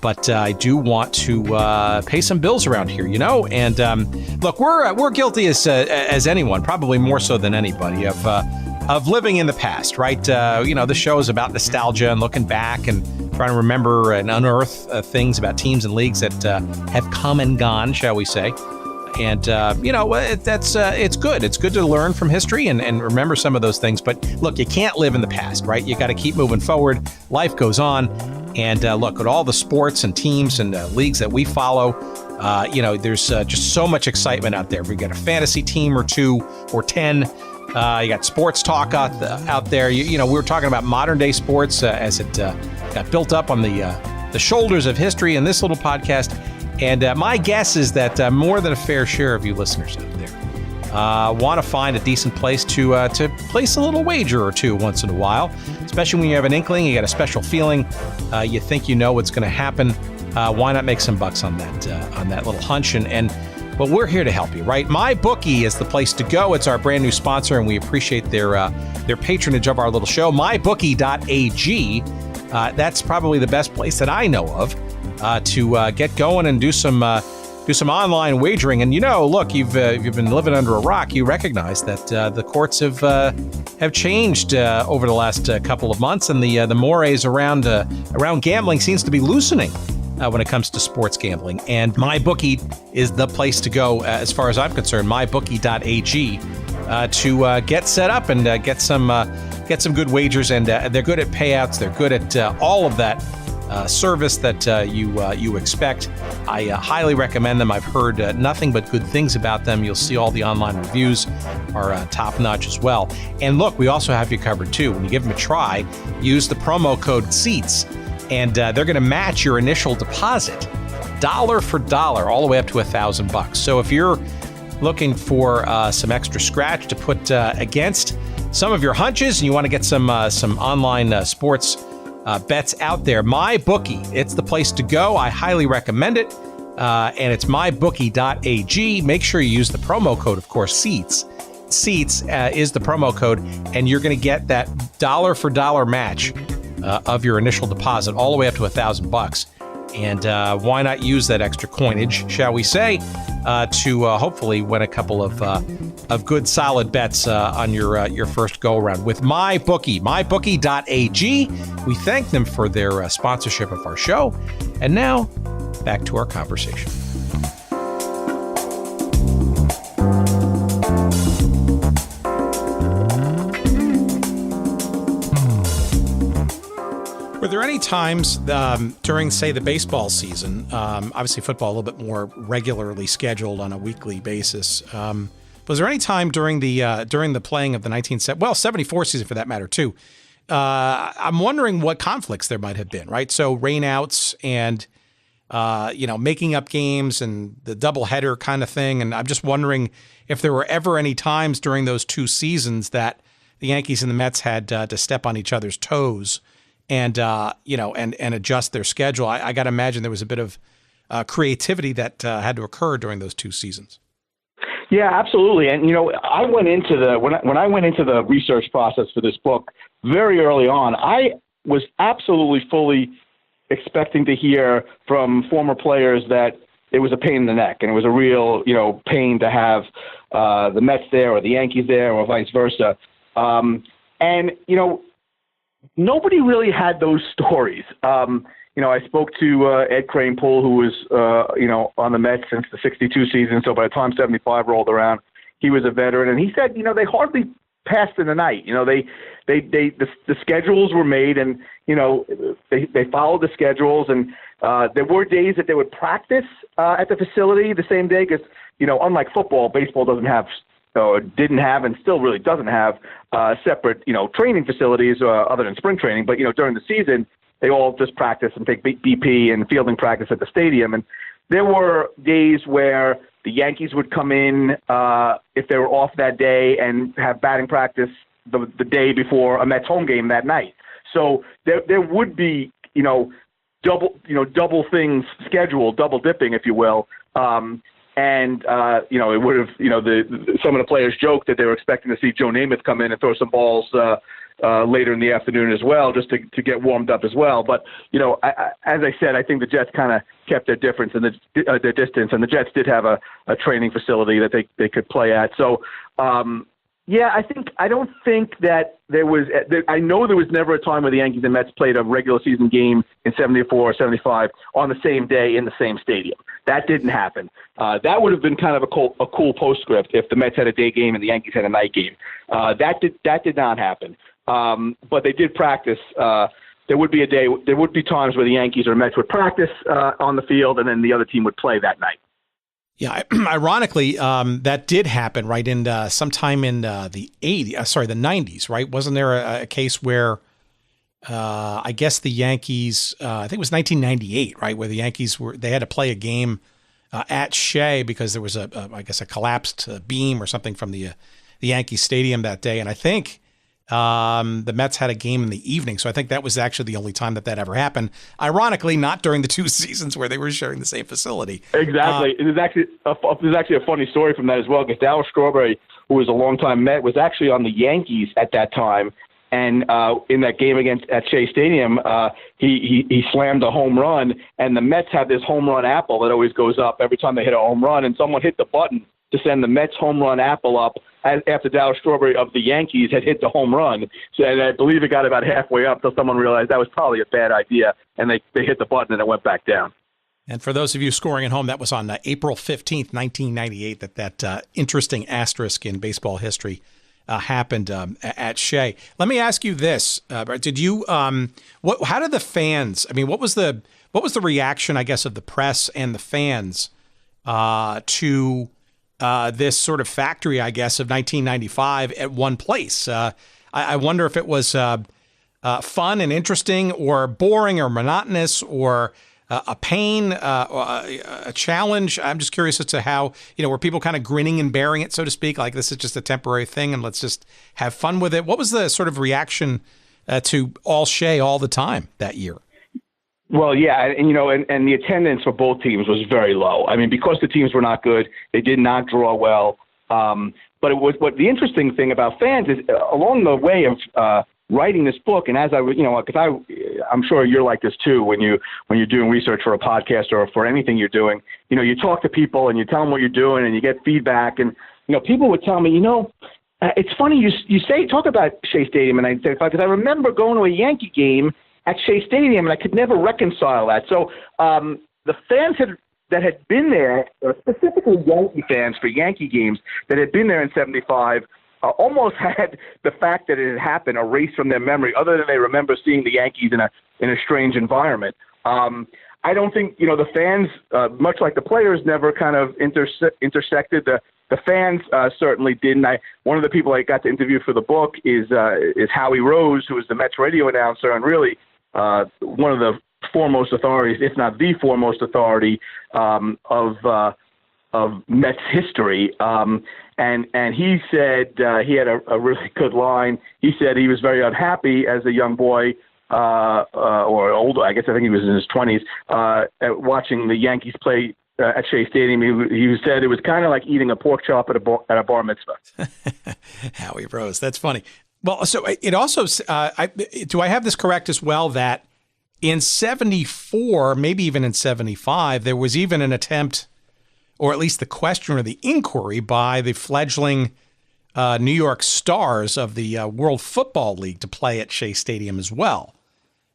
But I do want to pay some bills around here, And look, we're guilty as anyone, probably more so than anybody, of living in the past, right? The show is about nostalgia and looking back and trying to remember and unearth things about teams and leagues that have come and gone, shall we say. And, it's good. It's good to learn from history and remember some of those things. But look, you can't live in the past, right? You got to keep moving forward. Life goes on. And look, at all the sports and teams and leagues that we follow, there's just so much excitement out there. We got a fantasy team or 2 or 10. You got sports talk out there. We were talking about modern day sports as it got built up on the shoulders of history in this little podcast. And my guess is that more than a fair share of you listeners out there want to find a decent place to place a little wager or two once in a while, especially when you have an inkling, you got a special feeling, you think you know what's going to happen. Why not make some bucks on that little hunch? Well, we're here to help you, right? MyBookie is the place to go. It's our brand new sponsor, and we appreciate their patronage of our little show. MyBookie.ag. That's probably the best place that I know of to get going and do some online wagering. And look, you've been living under a rock. You recognize that the courts have changed over the last couple of months, and the mores around gambling seems to be loosening when it comes to sports gambling. And MyBookie is the place to go, as far as I'm concerned. MyBookie.ag to get set up and get some good wagers. And they're good at payouts. They're good at all of that service that you expect. I highly recommend them. I've heard nothing but good things about them. You'll see all the online reviews are top notch as well. And look, we also have you covered too. When you give them a try, use the promo code SEATS, and they're going to match your initial deposit dollar for dollar all the way up to $1,000. So if you're looking for some extra scratch to put against some of your hunches and you want to get some online sports bets out there, MyBookie, it's the place to go. I highly recommend it. And it's mybookie.ag. Make sure you use the promo code, of course, SEATS. SEATS is the promo code, and you're going to get that dollar for dollar match of your initial deposit all the way up to $1,000. And why not use that extra coinage, shall we say, to hopefully win a couple of good solid bets on your first go around with MyBookie, mybookie.ag. We thank them for their sponsorship of our show. And now back to our conversation. Were there any times during, say, the baseball season, obviously football a little bit more regularly scheduled on a weekly basis, was there any time during the playing of the 74 season for that matter too? I'm wondering what conflicts there might have been, right? So rainouts and making up games and the doubleheader kind of thing. And I'm just wondering if there were ever any times during those two seasons that the Yankees and the Mets had to step on each other's toes and adjust their schedule. I got to imagine there was a bit of creativity that had to occur during those two seasons. Yeah, absolutely. And I went into when I went into the research process for this book very early on, I was absolutely fully expecting to hear from former players that it was a pain in the neck and it was a real, pain to have the Mets there or the Yankees there or vice versa. Nobody really had those stories. I spoke to Ed Kranepool, who was, on the Mets since the 62 season. So by the time 75 rolled around, he was a veteran. And he said, they hardly passed in the night. The schedules were made and, they followed the schedules. And there were days that they would practice at the facility the same day because, unlike football, baseball didn't have and still really doesn't have separate, training facilities other than spring training. But, during the season, they all just practice and take BP and fielding practice at the stadium. And there were days where the Yankees would come in if they were off that day and have batting practice the day before a Mets home game that night. So there would be, double things scheduled, double dipping, if you will. It would have, some of the players joked that they were expecting to see Joe Namath come in and throw some balls, later in the afternoon as well, just to get warmed up as well. But, as I said, I think the Jets kind of kept their difference and their distance, and the Jets did have a training facility that they could play at. So, I don't think that I know there was never a time where the Yankees and Mets played a regular season game in 74 or 75 on the same day in the same stadium. That didn't happen. That would have been kind of a cool postscript if the Mets had a day game and the Yankees had a night game. That did not happen. But they did practice. There would be times where the Yankees or Mets would practice on the field, and then the other team would play that night. Yeah, ironically, that did happen right in sometime in the 90s, right? Wasn't there a case where I guess the Yankees, I think it was 1998, right, where the Yankees they had to play a game at Shea because there was I guess a collapsed beam or something from the Yankee Stadium that day, and I think the Mets had a game in the evening, so I think that was actually the only time that ever happened. Ironically, not during the two seasons where they were sharing the same facility. Exactly. There's actually a funny story from that as well, because Darryl Strawberry, who was a longtime Met, was actually on the Yankees at that time, and in that game at Shea Stadium, he slammed a home run, and the Mets have this home run apple that always goes up every time they hit a home run, and someone hit the button to send the Mets home run apple up after Darryl Strawberry of the Yankees had hit the home run. So, and I believe it got about halfway up until someone realized that was probably a bad idea, and they hit the button and it went back down. And for those of you scoring at home, that was on April 15th, 1998, that interesting asterisk in baseball history happened at Shea. Let me ask you this. Did you how did the fans, what was the reaction, I guess, of the press and the fans to this sort of factory, I guess, of 1995 at one place? I wonder if it was fun and interesting, or boring or monotonous, or a pain, a challenge. I'm just curious as to how, were people kind of grinning and bearing it, so to speak, like this is just a temporary thing and let's just have fun with it? What was the sort of reaction to all Shea all the time that year? Well, yeah, and the attendance for both teams was very low. Because the teams were not good, they did not draw well. But what the interesting thing about fans is, along the way of writing this book, and as I'm sure you're like this too when you're doing research for a podcast or for anything you're doing. You talk to people and you tell them what you're doing and you get feedback, and people would tell me, it's funny you talk about Shea Stadium, and I say, because I remember going to a Yankee game at Shea Stadium, and I could never reconcile that. So the fans that had been there, specifically Yankee fans for Yankee games that had been there in 75, almost had the fact that it had happened erased from their memory, other than they remember seeing the Yankees in a strange environment. I don't think, the fans, much like the players, never kind of intersected. The fans certainly didn't. One of the people I got to interview for the book is Howie Rose, who is the Mets radio announcer, and really one of the foremost authorities, if not the foremost authority, of Mets history. And he said he had a really good line. He said he was very unhappy as a young boy, or older, I think he was in his 20s, watching the Yankees play at Shea Stadium. He said it was kind of like eating a pork chop at a bar mitzvah. Howie Rose, that's funny. Well, so it also, do I have this correct as well, that in 74, maybe even in 75, there was even an attempt, or at least the question or the inquiry by the fledgling New York Stars of the World Football League to play at Shea Stadium as well.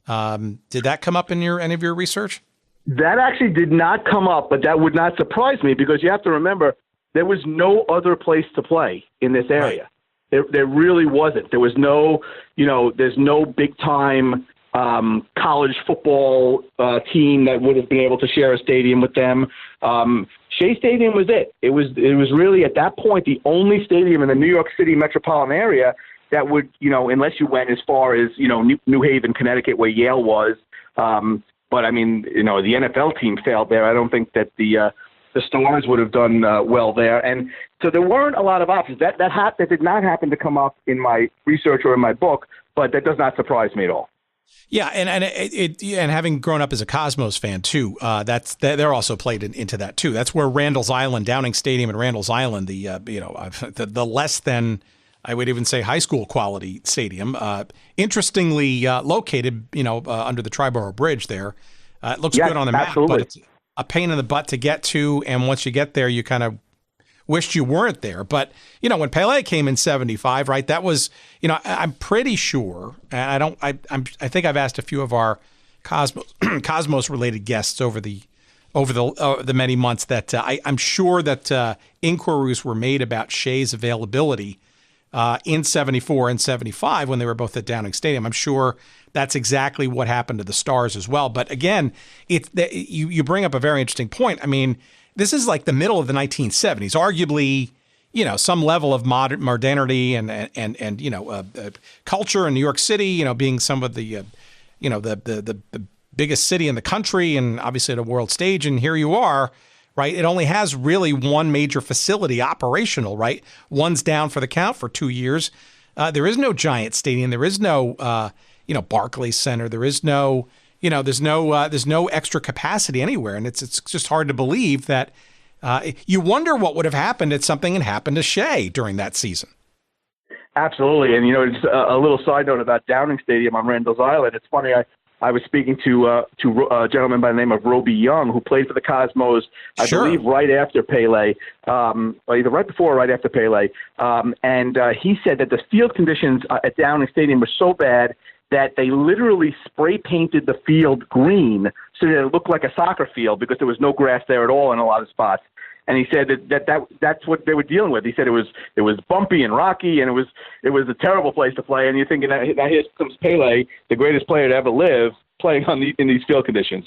Did that come up in any of your research? That actually did not come up, but that would not surprise me, because you have to remember there was no other place to play in this area. Right. There really wasn't. There was no, there's no big time college football team that would have been able to share a stadium with them. Shea Stadium was it. It was really at that point the only stadium in the New York City metropolitan area that would, unless you went as far as, New Haven, Connecticut, where Yale was. But the NFL team failed there. I don't think that the Stars would have done well there. And so there weren't a lot of options. That did not happen to come up in my research or in my book, but that does not surprise me at all. Yeah, and having grown up as a Cosmos fan too, they're also played into that too. That's where Randalls Island, Downing Stadium, and Randalls Island, the less than I would even say high school quality stadium. Interestingly located, under the Triborough Bridge there. It looks good on the map, absolutely. but it's a pain in the butt to get to. And once you get there, you kind of wished you weren't there. But, when Pele came in 75, right, that was, I'm pretty sure, and I think I've asked a few of our Cosmos related guests over the many months that I'm sure that inquiries were made about Shea's availability in 74 and 75 when they were both at Downing Stadium. I'm sure that's exactly what happened to the Stars as well. But again, you bring up a very interesting point. I mean, this is like the middle of the 1970s, arguably, some level of modernity and culture in New York City, being some of the, the biggest city in the country and obviously at a world stage. And here you are, right? It only has really one major facility operational, right? One's down for the count for 2 years. There is no Giant Stadium. There is no, Barclays Center. There is no, there's no extra capacity anywhere. And it's just hard to believe that you wonder what would have happened if something had happened to Shea during that season. Absolutely. And, it's a little side note about Downing Stadium on Randalls Island. It's funny. I was speaking to a gentleman by the name of Roby Young, who played for the Cosmos, I believe, right after Pele, either right before or right after Pele. And he said that the field conditions at Downing Stadium were so bad that they literally spray painted the field green so that it looked like a soccer field because there was no grass there at all in a lot of spots. And he said that's what they were dealing with. He said it was bumpy and rocky, and it was a terrible place to play. And you're thinking that here comes Pele, the greatest player to ever live, playing in these field conditions.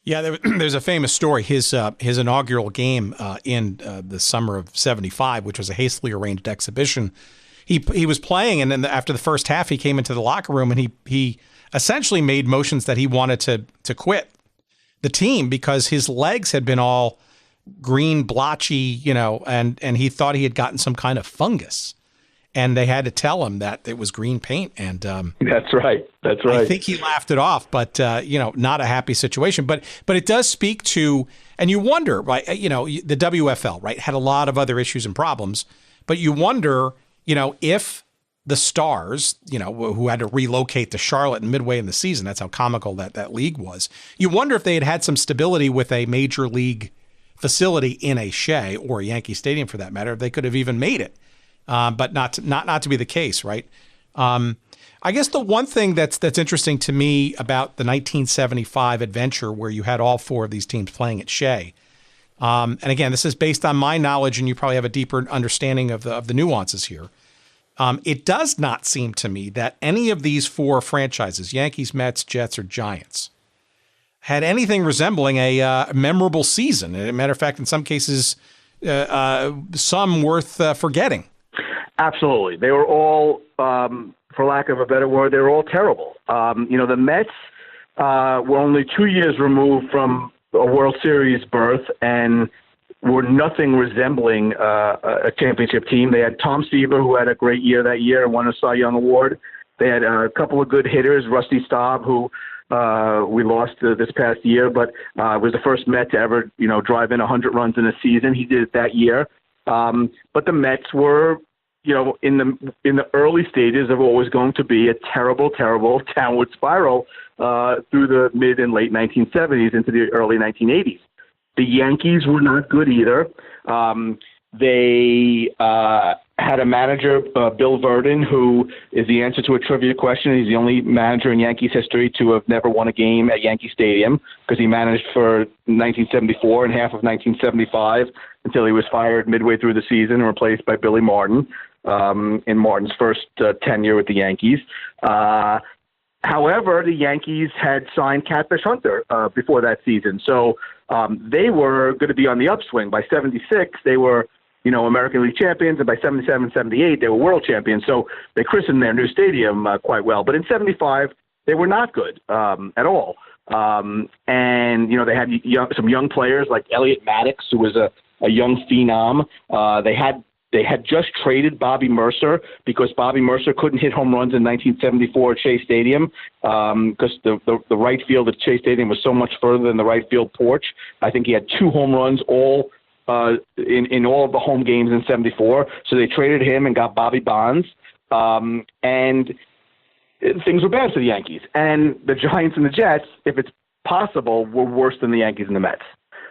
Yeah, there's a famous story. His inaugural game in the summer of '75, which was a hastily arranged exhibition. He was playing, and then after the first half, he came into the locker room and he essentially made motions that he wanted to quit the team because his legs had been all green, blotchy, and he thought he had gotten some kind of fungus, and they had to tell him that it was green paint. And that's right. I think he laughed it off, but not a happy situation. But it does speak to, and you wonder, right? The WFL, right, had a lot of other issues and problems, but you wonder, if the Stars, who had to relocate to Charlotte midway in the season, that's how comical that league was. You wonder if they had some stability with a major league facility in a Shea or Yankee Stadium for that matter, they could have even made it, but not to be the case, right? I guess the one thing that's interesting to me about the 1975 adventure where you had all four of these teams playing at Shea, and again, this is based on my knowledge, and you probably have a deeper understanding of the nuances here. It does not seem to me that any of these four franchises, Yankees, Mets, Jets, or Giants, had anything resembling a memorable season. As a matter of fact, in some cases, some worth forgetting. Absolutely. They were all, for lack of a better word, they were all terrible. The Mets were only 2 years removed from a World Series berth and were nothing resembling a championship team. They had Tom Seaver, who had a great year that year and won a Cy Young Award. They had a couple of good hitters, Rusty Staub, who we lost this past year, but was the first Met to ever, drive in 100 runs in a season. He did it that year. But the Mets were, in the early stages of what was going to be a terrible, terrible downward spiral through the mid and late 1970s into the early 1980s. The Yankees were not good either. They had a manager, Bill Verdon, who is the answer to a trivia question. He's the only manager in Yankees history to have never won a game at Yankee Stadium because he managed for 1974 and half of 1975 until he was fired midway through the season and replaced by Billy Martin in Martin's first tenure with the Yankees. However, the Yankees had signed Catfish Hunter before that season, so they were going to be on the upswing. By 76, they were American League champions, and by 77, 78, they were world champions. So they christened their new stadium quite well. But in 75, they were not good at all. And, they had some young players like Elliot Maddox, who was a young phenom. They had just traded Bobby Mercer because Bobby Mercer couldn't hit home runs in 1974 at Shea Stadium because the right field at Shea Stadium was so much further than the right field porch. I think he had 2 home runs all in all of the home games in '74. So they traded him and got Bobby Bonds, and things were bad for the Yankees. And the Giants and the Jets, if it's possible, were worse than the Yankees and the Mets.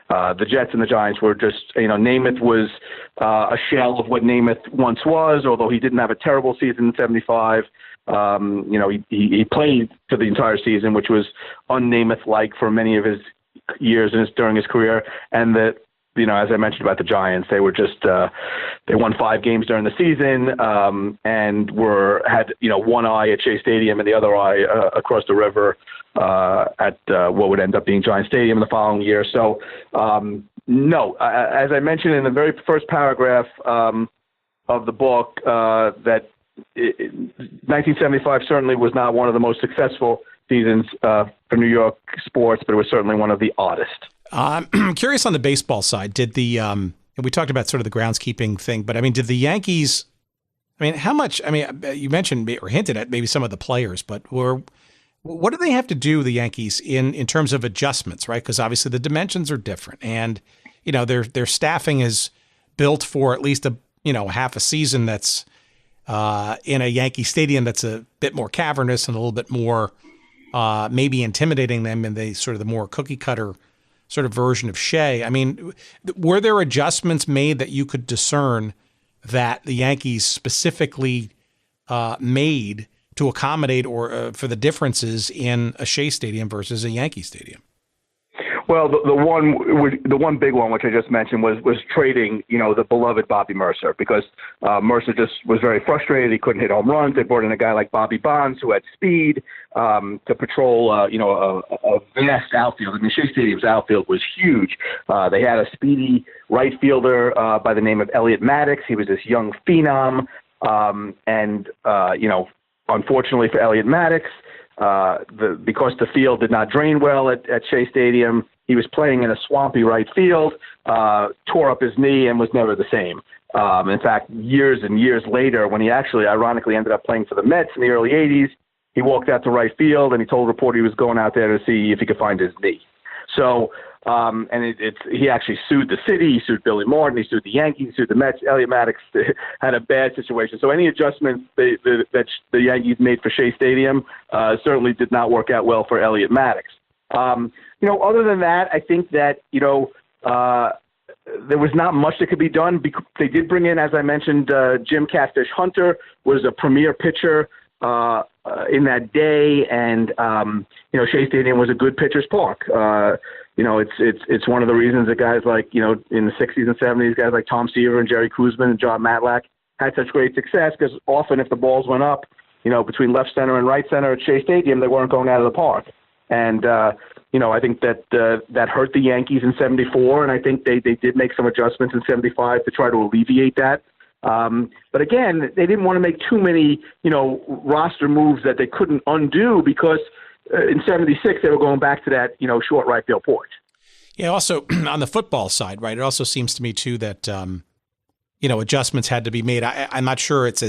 The Jets and the Giants were just, Namath was a shell of what Namath once was, although he didn't have a terrible season in '75. He played for the entire season, which was un-Namath-like for many of his years during his career. And that, as I mentioned about the Giants, they were just they won 5 games during the season and had one eye at Shea Stadium and the other eye across the river at what would end up being Giant Stadium the following year. So no, as I mentioned in the very first paragraph of the book, that 1975 certainly was not one of the most successful seasons for New York sports, but it was certainly one of the oddest. I'm curious on the baseball side. Did the we talked about sort of the groundskeeping thing, but did the Yankees? How much? You mentioned or hinted at maybe some of the players, but what do they have to do, the Yankees, in terms of adjustments, right? Because obviously the dimensions are different, and their staffing is built for at least a half a season that's in a Yankee Stadium that's a bit more cavernous and a little bit more maybe intimidating them in the sort of the more cookie cutter sort of version of Shea. Were there adjustments made that you could discern that the Yankees specifically made to accommodate or for the differences in a Shea Stadium versus a Yankee Stadium? Well, the one big one, which I just mentioned, was trading, the beloved Bobby Mercer, because Mercer just was very frustrated. He couldn't hit home runs. They brought in a guy like Bobby Bonds, who had speed to patrol, a vast outfield. Shea Stadium's outfield was huge. They had a speedy right fielder by the name of Elliot Maddox. He was this young phenom, and unfortunately for Elliot Maddox, because the field did not drain well at Shea Stadium, he was playing in a swampy right field, tore up his knee, and was never the same. In fact, years and years later, when he actually ironically ended up playing for the Mets in the early 80s, he walked out to right field and he told a reporter he was going out there to see if he could find his knee. So, he actually sued the city, he sued Billy Martin, he sued the Yankees, he sued the Mets. Elliot Maddox had a bad situation. So any adjustments that the Yankees made for Shea Stadium certainly did not work out well for Elliot Maddox. Other than that, I think that, there was not much that could be done. They did bring in, as I mentioned, Jim Catfish Hunter was a premier pitcher in that day, and Shea Stadium was a good pitcher's park. It's one of the reasons that guys like in the 60s and 70s, guys like Tom Seaver and Jerry Koosman and John Matlack had such great success, because often if the balls went up, between left center and right center at Shea Stadium, they weren't going out of the park. And I think that hurt the Yankees in '74, and I think they did make some adjustments in '75 to try to alleviate that. But again, they didn't want to make too many, roster moves that they couldn't undo, because in '76 they were going back to that, short right field porch. Yeah. Also on the football side, right? It also seems to me too that adjustments had to be made. I'm not sure it's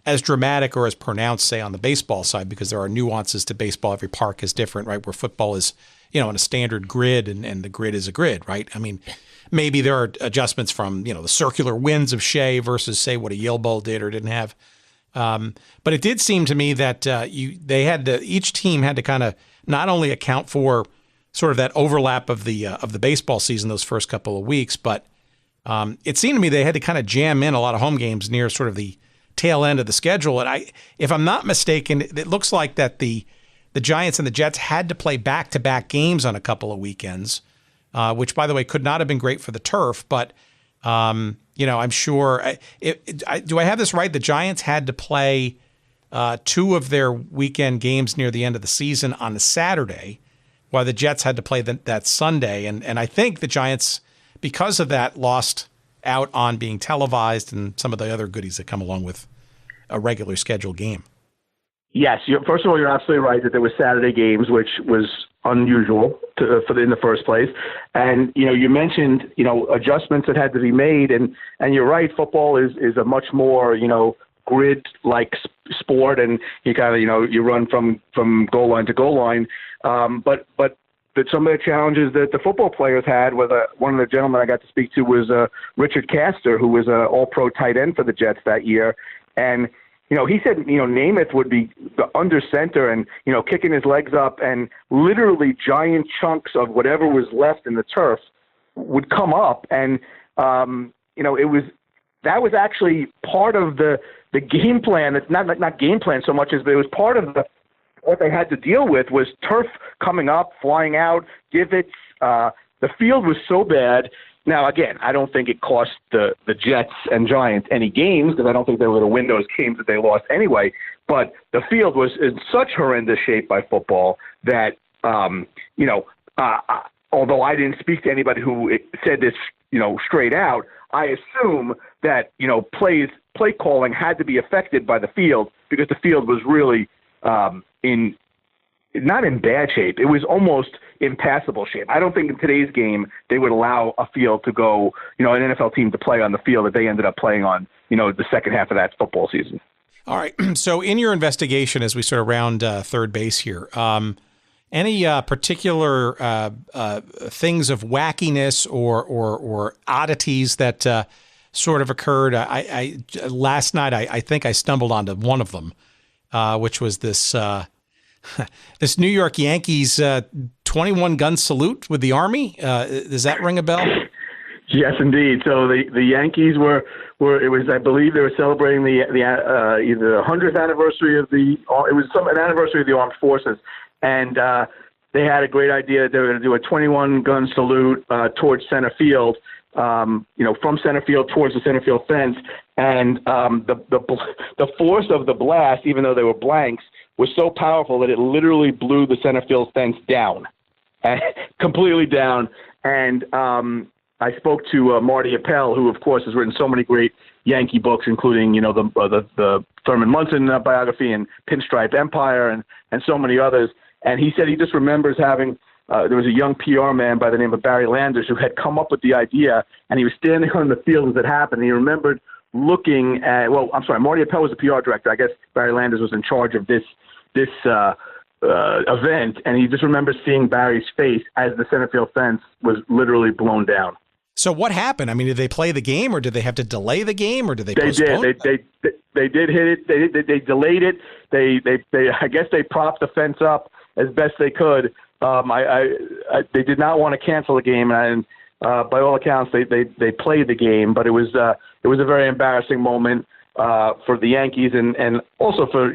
as dramatic or as pronounced, say, on the baseball side, because there are nuances to baseball. Every park is different, right? Where football is, on a standard grid, and the grid is a grid, right? Maybe there are adjustments from, the circular winds of Shea versus, say, what a Yale Bowl did or didn't have. But it did seem to me that each team had to kind of not only account for sort of that overlap of the baseball season those first couple of weeks, but it seemed to me they had to kind of jam in a lot of home games near sort of the tail end of the schedule. And if I'm not mistaken, it looks like that the Giants and the Jets had to play back-to-back games on a couple of weekends, which, by the way, could not have been great for the turf. But, I'm sure do I have this right? The Giants had to play 2 of their weekend games near the end of the season on a Saturday, while the Jets had to play that Sunday. And I think the Giants, because of that, lost out on being televised and some of the other goodies that come along with a regular scheduled game. Yes. First of all, you're absolutely right that there were Saturday games, which was unusual in the first place. And, you mentioned, adjustments that had to be made. And you're right, football is a much more, grid-like sport. And you kind of, you run from goal line to goal line. But that some of the challenges that the football players had. One of the gentlemen I got to speak to was Richard Castor, who was an all-pro tight end for the Jets that year. And, he said, Namath would be under center and, kicking his legs up, and literally giant chunks of whatever was left in the turf would come up. And, that was actually part of the game plan. It's not game plan so much as it was part of what they had to deal with was turf coming up, flying out, divots. The field was so bad. Now, again, I don't think it cost the Jets and Giants any games, because I don't think they were to win those games that they lost anyway. But the field was in such horrendous shape by football that, although I didn't speak to anybody who said this, straight out, I assume that, play calling had to be affected by the field, because the field was really not in bad shape. It was almost impassable shape. I don't think in today's game they would allow a field to go, an NFL team to play on the field that they ended up playing on, the second half of that football season. All right. So in your investigation, as we sort of round third base here, any particular things of wackiness or oddities that sort of occurred? I last night, I think I stumbled onto one of them, which was this this New York Yankees 21-gun salute with the Army. Does that ring a bell? Yes, indeed. So the Yankees were it was, I believe, they were celebrating the either the 100th anniversary of an anniversary of the Armed Forces, and they had a great idea. They were going to do a 21-gun salute towards center field. From center field towards the center field fence, and the force of the blast, even though they were blanks, was so powerful that it literally blew the center field fence down, completely down. And I spoke to Marty Appel, who of course has written so many great Yankee books, including the Thurman Munson biography and Pinstripe Empire and so many others. And he said he just remembers having. There was a young PR man by the name of Barry Landers who had come up with the idea, and he was standing on the field as it happened. And he remembered looking at, Marty Appel was the PR director. I guess Barry Landers was in charge of this event, and he just remembers seeing Barry's face as the center field fence was literally blown down. So what happened? I mean, did they play the game, or did they have to delay the game, or did they postpone? They did hit it. They delayed it. They I guess they propped the fence up as best they could. They did not want to cancel the game, and by all accounts, they played the game. But it was a very embarrassing moment for the Yankees and also for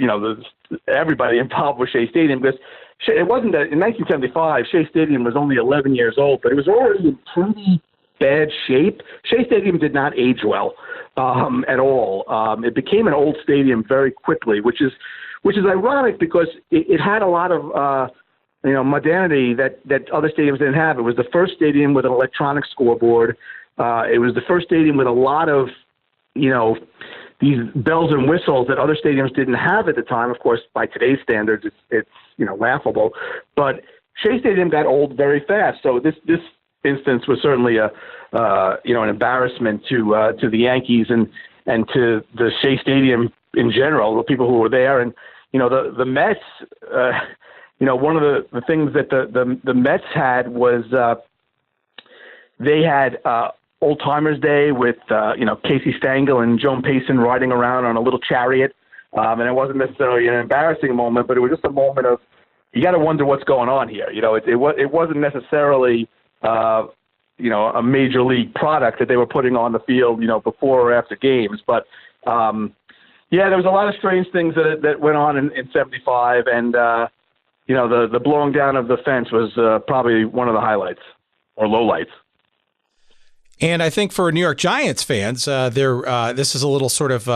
everybody involved with Shea Stadium, because it wasn't that in 1975 Shea Stadium was only 11 years old, but it was already in pretty bad shape. Shea Stadium did not age well at all. It became an old stadium very quickly, which is ironic because it had a lot of modernity that other stadiums didn't have. It was the first stadium with an electronic scoreboard. It was the first stadium with a lot of, these bells and whistles that other stadiums didn't have at the time. Of course, by today's standards, it's laughable. But Shea Stadium got old very fast. So this instance was certainly an embarrassment to the Yankees and to the Shea Stadium in general, the people who were there. And the Mets. One of the things that the Mets had was they had Old Timers Day with Casey Stengel and Joan Payson riding around on a little chariot, and it wasn't necessarily an embarrassing moment, but it was just a moment of you got to wonder what's going on here. It wasn't necessarily a major league product that they were putting on the field before or after games, but there was a lot of strange things that went on in 75, and the blowing down of the fence was probably one of the highlights or lowlights. And I think for New York Giants fans, this is a little sort of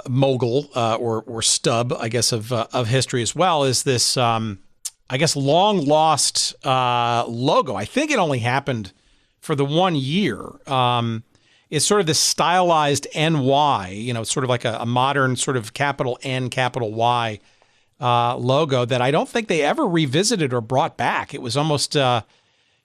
mogul or stub, I guess, of history as well. Is this, long lost logo? I think it only happened for the 1 year. It's sort of this stylized NY, sort of like a modern sort of capital N, capital Y logo that I don't think they ever revisited or brought back. It was almost, I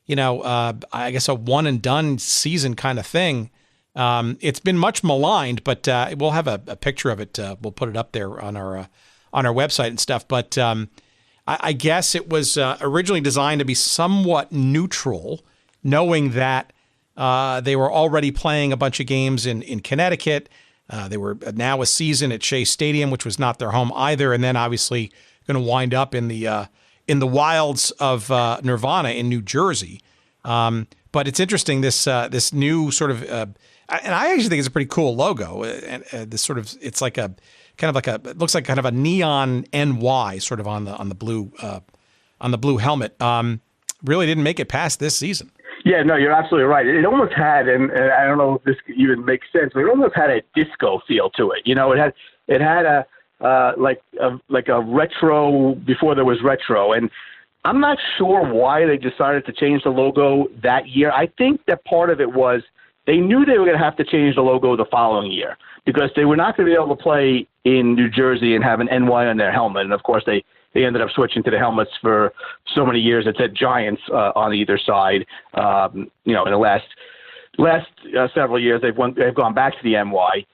guess a one and done season kind of thing. It's been much maligned, but we'll have a picture of it. We'll put it up there on our website and stuff. But I guess it was originally designed to be somewhat neutral, knowing that they were already playing a bunch of games in Connecticut. They were now a season at Shea Stadium, which was not their home either, and then obviously going to wind up in the wilds of Nirvana in New Jersey. But it's interesting, this new sort of, and I actually think it's a pretty cool logo. And this sort of, it's like a kind of like it looks like kind of a neon NY sort of on the blue helmet. Really didn't make it past this season. Yeah, no, you're absolutely right. It almost had, and I don't know if this even makes sense, but it almost had a disco feel to it. You know, it had a like a retro before there was retro, and I'm not sure why they decided to change the logo that year. I think that part of it was they knew they were going to have to change the logo the following year because they were not going to be able to play in New Jersey and have an NY on their helmet. And, of course, they ended up switching to the helmets for so many years. It said Giants on either side. In the last several years, they've gone back to the NY,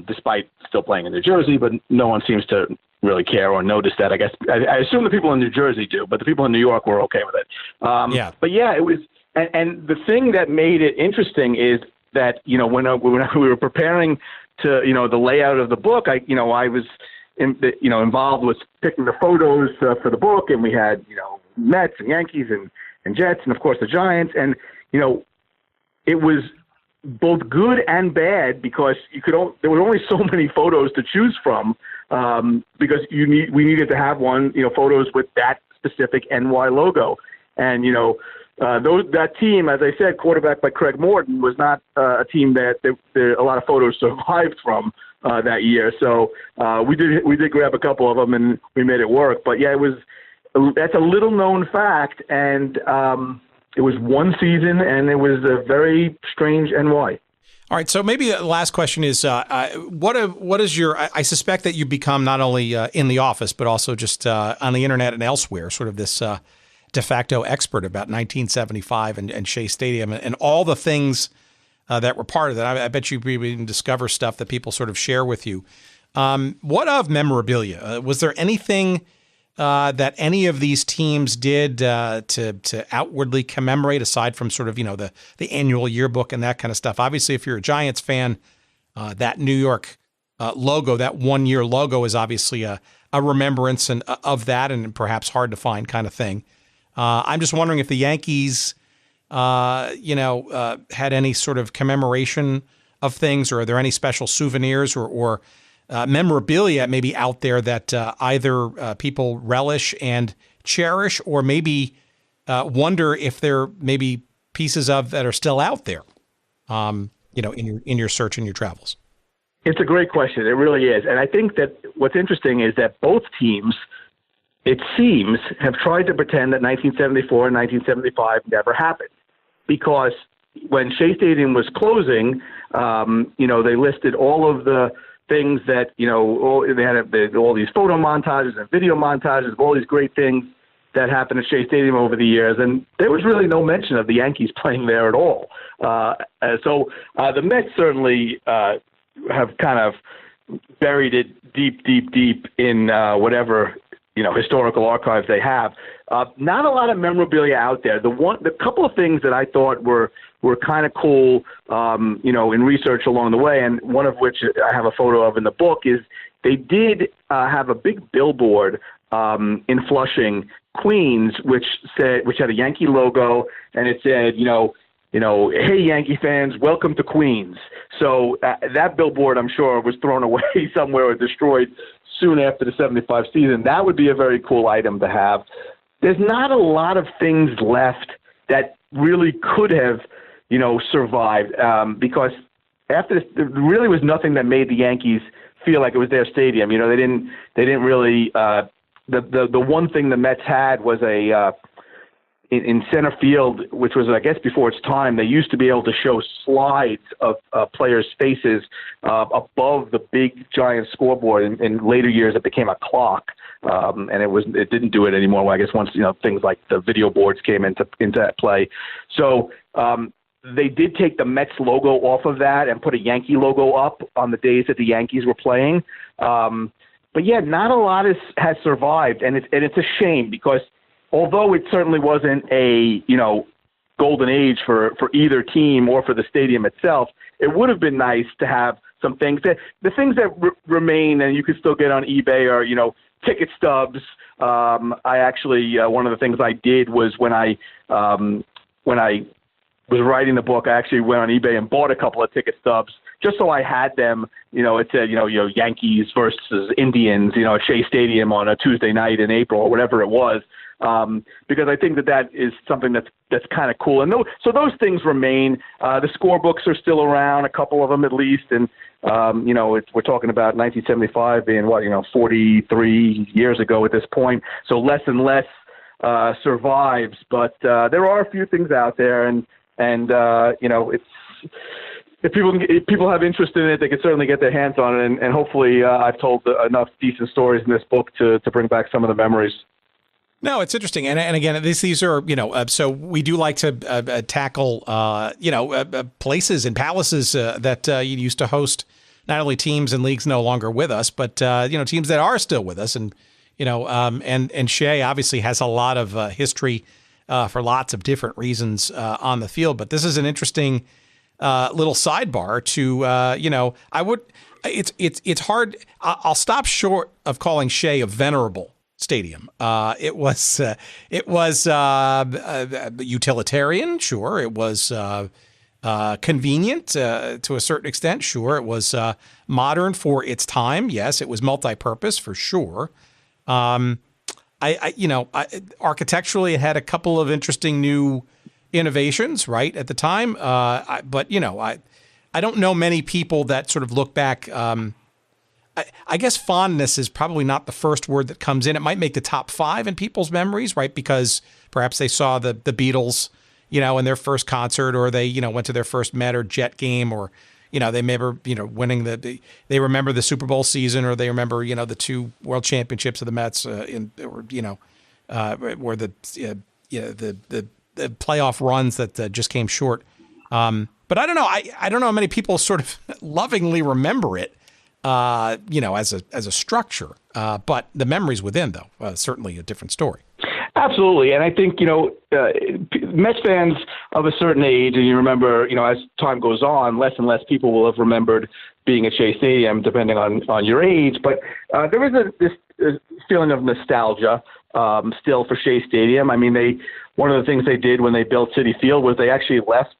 despite still playing in New Jersey, but no one seems to really care or notice that. I guess I assume the people in New Jersey do, but the people in New York were okay with it. But yeah, it was. And the thing that made it interesting is that when we were preparing to the layout of the book, I was involved with picking the photos for the book, and we had Mets and Yankees and Jets, and of course the Giants, and it was both good and bad because there were only so many photos to choose from because we needed to have photos with that specific NY logo, and that team, as I said, quarterbacked by Craig Morton, was not a team that a lot of photos survived from that year. So we did grab a couple of them and we made it work. But yeah, that's a little known fact, and it was one season, and it was a very strange NY. All right, so maybe the last question is, what is your? I suspect that you become not only in the office but also just on the internet and elsewhere, sort of this de facto expert about 1975 and Shea Stadium and all the things that were part of that. I bet you even discover stuff that people sort of share with you. What of memorabilia? Was there anything that any of these teams did to outwardly commemorate, aside from sort of the annual yearbook and that kind of stuff? Obviously, if you're a Giants fan, that New York logo, that 1 year logo, is obviously a remembrance of that, and perhaps hard to find kind of thing. I'm just wondering if the Yankees, had any sort of commemoration of things, or are there any special souvenirs or memorabilia maybe out there that either people relish and cherish, or maybe wonder if there may be pieces of that are still out there, in your search and your travels? It's a great question. It really is. And I think that what's interesting is that both teams, it seems, have tried to pretend that 1974 and 1975 never happened, because when Shea Stadium was closing, they listed all of the things that, they had all these photo montages and video montages of all these great things that happened at Shea Stadium over the years, and there was really no mention of the Yankees playing there at all. So the Mets certainly have kind of buried it deep in whatever historical archives they have. Not a lot of memorabilia out there. The couple of things that I thought were kind of cool, in research along the way, and one of which I have a photo of in the book, is they did have a big billboard in Flushing, Queens, which had a Yankee logo, and it said, hey, Yankee fans, welcome to Queens. So that billboard, I'm sure, was thrown away somewhere or destroyed soon after the 75 season. That would be a very cool item to have. There's not a lot of things left that really could have, survived, because after this, there really was nothing that made the Yankees feel like it was their stadium. They didn't really. The one thing the Mets had was in center field, which was, I guess, before its time. They used to be able to show slides of players' faces above the big giant scoreboard. In later years, it became a clock, and it didn't do it anymore. I guess once things like the video boards came into play. So they did take the Mets logo off of that and put a Yankee logo up on the days that the Yankees were playing. But yeah, not a lot has survived, and it's a shame because although it certainly wasn't a golden age for either team or for the stadium itself, it would have been nice to have some things the things that remain and you can still get on eBay are ticket stubs. I actually one of the things I did was when I was writing the book, I actually went on eBay and bought a couple of ticket stubs just so I had them. It said Yankees versus Indians at Shea Stadium on a Tuesday night in April or whatever it was. Because I think that is something that's kind of cool. And so those things remain. The scorebooks are still around, a couple of them at least. And, we're talking about 1975 being 43 years ago at this point. So less and less survives. But there are a few things out there. And it's if people have interest in it, they can certainly get their hands on it. And hopefully I've told enough decent stories in this book to bring back some of the memories. No, it's interesting, and again, these are so we do like to tackle places and palaces that you used to host not only teams and leagues no longer with us, but teams that are still with us, and and Shea obviously has a lot of history for lots of different reasons on the field, but this is an interesting little sidebar to I would it's hard. I'll stop short of calling Shea a venerable stadium. It was utilitarian, sure. It was convenient to a certain extent, sure. It was modern for its time, yes. It was multi-purpose for sure. Architecturally, it had a couple of interesting new innovations, right, at the time. But I don't know many people that sort of look back. I guess fondness is probably not the first word that comes in. It might make the top 5 in people's memories, right? Because perhaps they saw the Beatles, in their first concert, or they, went to their first Met or Jet game, or, they remember, winning they remember the Super Bowl season, or they remember, the 2 world championships of the Mets, where the playoff runs that just came short. But I don't know. I don't know how many people sort of lovingly remember it. As a structure, but the memories within, though, certainly a different story. Absolutely, and I think Mets fans of a certain age, and you remember, as time goes on, less and less people will have remembered being at Shea Stadium, depending on your age. But there is this feeling of nostalgia still for Shea Stadium. I mean, one of the things they did when they built Citi Field was they actually left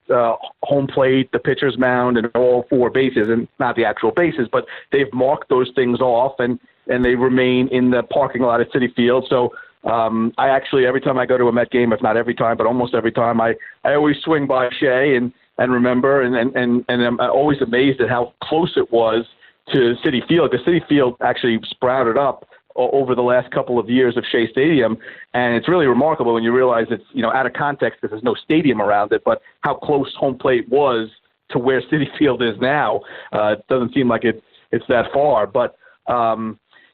home plate, the pitcher's mound, and all 4 bases, and not the actual bases, but they've marked those things off, and they remain in the parking lot at Citi Field. So I actually, every time I go to a Met game, if not every time, but almost every time, I always swing by Shea and remember, and I'm always amazed at how close it was to Citi Field, because Citi Field actually sprouted up over the last couple of years of Shea Stadium, and it's really remarkable when you realize it's out of context because there's no stadium around it, but how close home plate was to where Citi Field is now. It doesn't seem like it's that far, but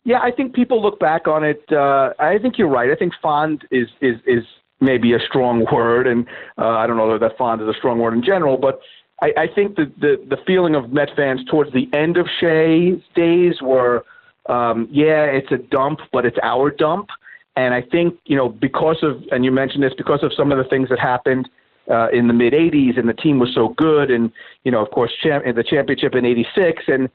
yeah, I think people look back on it. I think you're right. I think fond is maybe a strong word, and I don't know that fond is a strong word in general, but I think that the feeling of Met fans towards the end of Shea's days were, it's a dump, but it's our dump. And I think, because of, and you mentioned this, because of some of the things that happened in the mid-'80s, and the team was so good, and, of course, the championship in '86, and,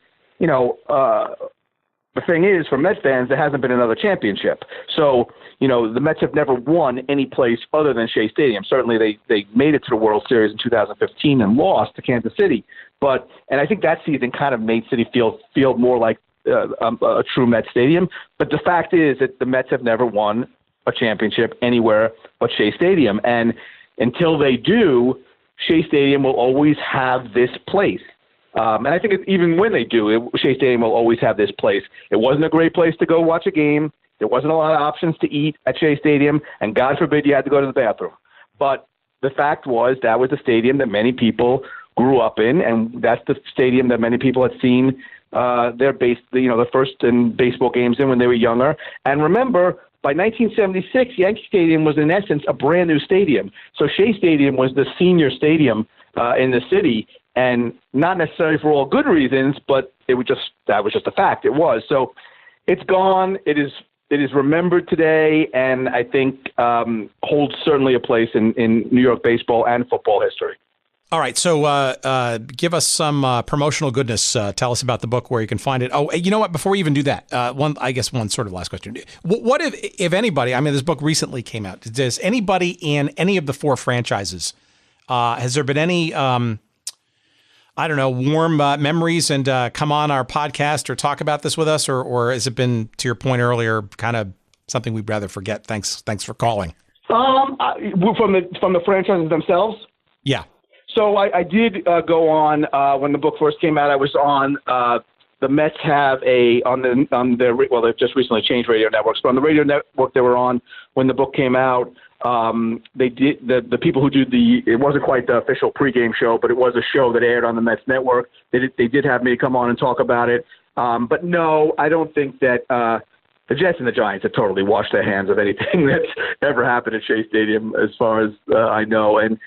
the thing is, for Met fans, there hasn't been another championship. So, the Mets have never won any place other than Shea Stadium. Certainly, they made it to the World Series in 2015 and lost to Kansas City. And I think that season kind of made Citi Field feel more like a true Met stadium. But the fact is that the Mets have never won a championship anywhere but Shea Stadium. And until they do, Shea Stadium will always have this place. And I think even when they do, Shea Stadium will always have this place. It wasn't a great place to go watch a game. There wasn't a lot of options to eat at Shea Stadium, and God forbid you had to go to the bathroom. But the fact was that was the stadium that many people grew up in, and that's the stadium that many people had seen the first in baseball games in when they were younger. And remember, by 1976, Yankee Stadium was in essence a brand new stadium. So Shea Stadium was the senior stadium in the city, and not necessarily for all good reasons, but that was just a fact. It was. So, It's gone. It is remembered today, and I think holds certainly a place in New York baseball and football history. All right, so give us some promotional goodness. Tell us about the book, where you can find it. Oh, you know what? Before we even do that, one sort of last question. What if anybody? I mean, this book recently came out. Does anybody in any of the 4 franchises? Has there been any? Warm memories and come on our podcast or talk about this with us, or has it been, to your point earlier, kind of something we'd rather forget? Thanks for calling. From the franchises themselves. Yeah. So I did go on when the book first came out. I was on the Mets have they've just recently changed radio networks, but on the radio network they were on when the book came out. They did the people who do it wasn't quite the official pregame show, but it was a show that aired on the Mets network. They did have me come on and talk about it. But no, I don't think that the Jets and the Giants have totally washed their hands of anything that's ever happened at Shea Stadium, as far as I know. And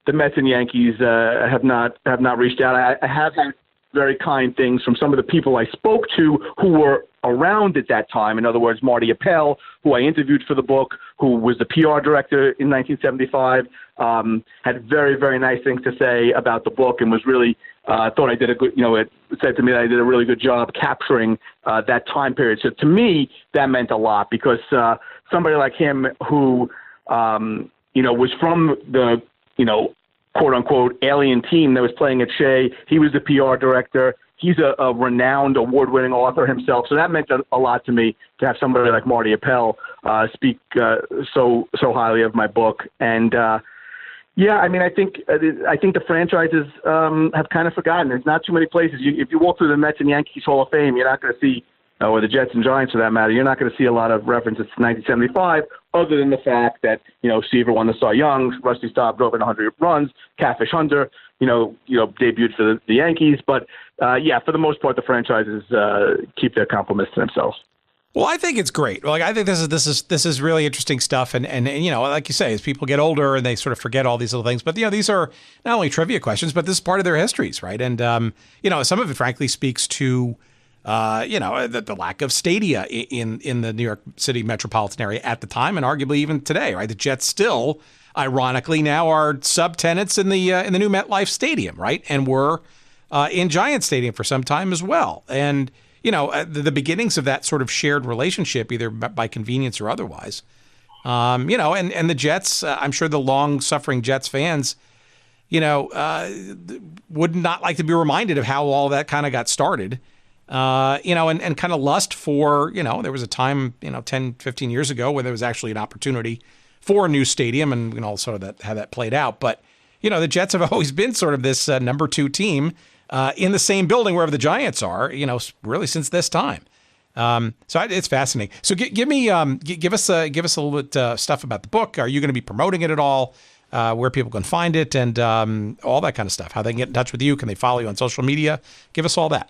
the Mets and Yankees have not reached out. I have had very kind things from some of the people I spoke to who were around at that time. In other words, Marty Appel, who I interviewed for the book, who was the PR director in 1975, had very, very nice things to say about the book and was really thought I did a good, it said to me that I did a really good job capturing that time period. So to me, that meant a lot because somebody like him who, was from the, quote unquote alien team that was playing at Shea. He was the PR director. He's a renowned award-winning author himself. So that meant a lot to me to have somebody like Marty Appel speak so highly of my book. And I think the franchises have kind of forgotten. There's not too many places. If you walk through the Mets and Yankees Hall of Fame, you're not going to see, or the Jets and Giants for that matter, you're not going to see a lot of references to 1975, other than the fact that, Seaver won the Cy Young, Rusty Staub drove in 100 runs, Catfish Hunter, debuted for the Yankees. But, for the most part, the franchises keep their compliments to themselves. Well, I think it's great. Like, I think this is really interesting stuff. And like you say, as people get older and they sort of forget all these little things, but, these are not only trivia questions, but this is part of their histories, right? And, some of it, frankly, speaks to the lack of stadia in the New York City metropolitan area at the time, and arguably even today, right? The Jets still, ironically, now are subtenants in the new MetLife Stadium, right? And were in Giant Stadium for some time as well. And the beginnings of that sort of shared relationship, either by convenience or otherwise, and the Jets, I'm sure the long-suffering Jets fans, would not like to be reminded of how all that kind of got started. And kind of lust for, there was a time, 10, 15 years ago where there was actually an opportunity for a new stadium and also how that played out. But, the Jets have always been sort of this number 2 team in the same building wherever the Giants are, really since this time. So it's fascinating. So give us a little bit stuff about the book. Are you going to be promoting it at all? Where people can find it and all that kind of stuff, how they can get in touch with you. Can they follow you on social media? Give us all that.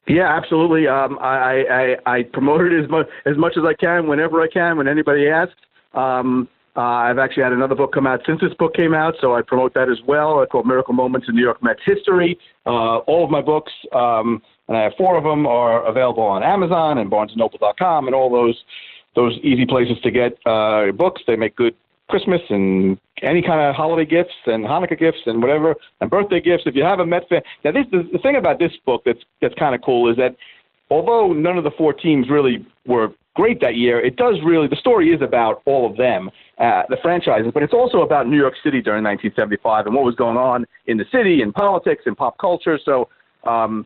Yeah, absolutely. I promote it as much as I can, whenever I can, when anybody asks. I've actually had another book come out since this book came out, so I promote that as well. It's called Miracle Moments in New York Mets History. All of my books, and I have 4 of them, are available on Amazon and BarnesandNoble.com and all those easy places to get books. They make good Christmas and any kind of holiday gifts and Hanukkah gifts and whatever, and birthday gifts. If you have a Met fan, now the thing about this book that's kind of cool is that although none of the 4 teams really were great that year, the story is about all of them, the franchises, but it's also about New York City during 1975 and what was going on in the city and politics and pop culture. So, I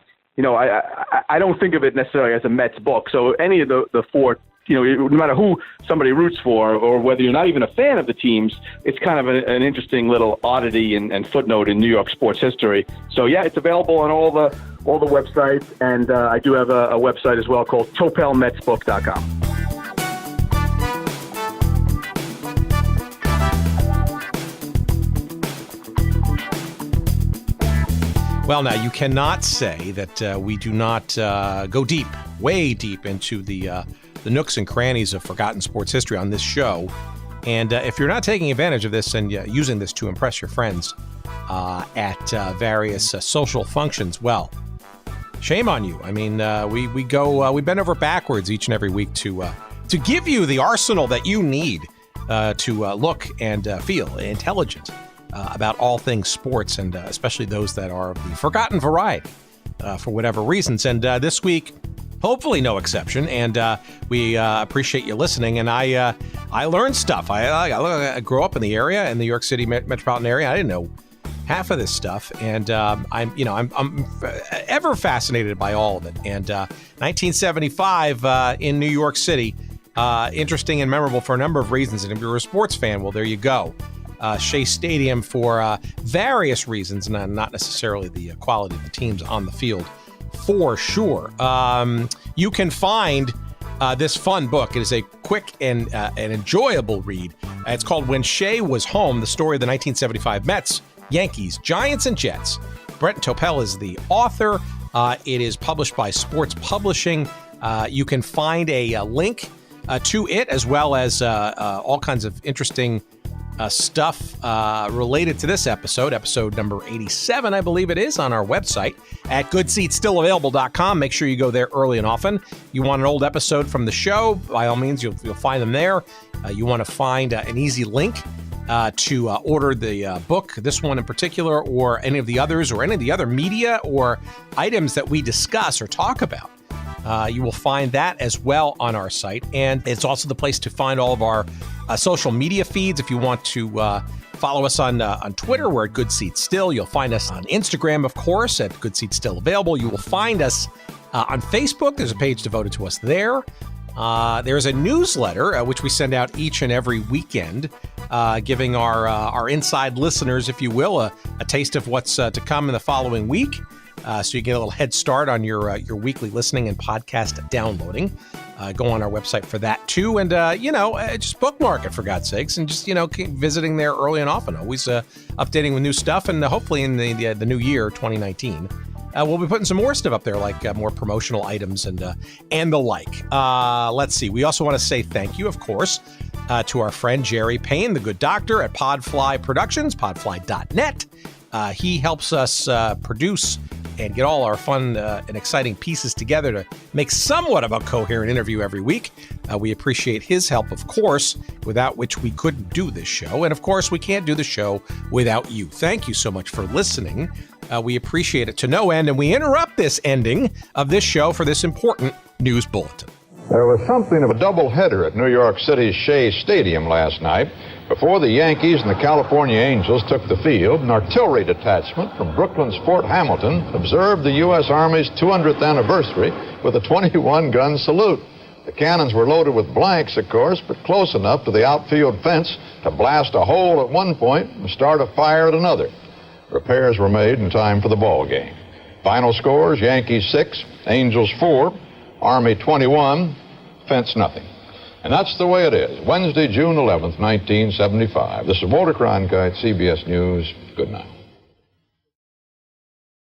don't think of it necessarily as a Mets book. So any of the 4, no matter who somebody roots for, or whether you're not even a fan of the teams, it's kind of an interesting little oddity and footnote in New York sports history. So yeah, it's available on all the websites, and I do have a website as well called TopelMetsBook.com. Well, now you cannot say that we do not go deep, way deep into the nooks and crannies of forgotten sports history on this show. And if you're not taking advantage of this and using this to impress your friends at various social functions, well, shame on you. I mean, we bend over backwards each and every week to give you the arsenal that you need to look and feel intelligent about all things sports, and especially those that are of the forgotten variety for whatever reasons. And this week, hopefully no exception, and we appreciate you listening. And I learned stuff. I grew up in the area, in the New York City metropolitan area. I didn't know half of this stuff, and I'm ever fascinated by all of it. And 1975 in New York City, interesting and memorable for a number of reasons. And if you're a sports fan, well, there you go. Shea Stadium for various reasons, and not necessarily the quality of the teams on the field, for sure. You can find this fun book. It is a quick and an enjoyable read. It's called When Shea Was Home, the story of the 1975 Mets, Yankees, Giants, and Jets. Brent Topel is the author. It is published by Sports Publishing. You can find a link to it, as well as all kinds of interesting stuff related to this episode number 87, I believe it is, on our website at goodseatsstillavailable.com. Make sure you go there early and often. You want an old episode from the show, by all means, you'll find them there. You want to find an easy link to order the book, this one in particular, or any of the others, or any of the other media or items that we discuss or talk about. You will find that as well on our site. And it's also the place to find all of our social media feeds. If you want to follow us on Twitter, we're at Good Seats Still. You'll find us on Instagram, of course, at Good Seats Still Available. You will find us on Facebook. There's a page devoted to us there. There's a newsletter, which we send out each and every weekend, giving our inside listeners, if you will, a taste of what's to come in the following week. So you get a little head start on your weekly listening and podcast downloading. Go on our website for that too, and just bookmark it, for God's sakes, and just keep visiting there early and often. Always updating with new stuff, and hopefully in the new year 2019, we'll be putting some more stuff up there, like more promotional items and the like. Let's see. We also want to say thank you, of course, to our friend Jerry Payne, the good doctor at Podfly Productions, podfly.net. He helps us produce and get all our fun and exciting pieces together to make somewhat of a coherent interview every week. We appreciate his help, of course, without which we couldn't do this show. And of course, we can't do the show without you. Thank you so much for listening. We appreciate it to no end. And we interrupt this ending of this show for this important news bulletin. There was something of a doubleheader at New York City's Shea Stadium last night. Before the Yankees and the California Angels took the field, an artillery detachment from Brooklyn's Fort Hamilton observed the U.S. Army's 200th anniversary with a 21-gun salute. The cannons were loaded with blanks, of course, but close enough to the outfield fence to blast a hole at one point and start a fire at another. Repairs were made in time for the ball game. Final scores: Yankees 6, Angels 4, Army 21, fence nothing. And that's the way it is. Wednesday, June 11th, 1975. This is Walter Cronkite, CBS News. Good night.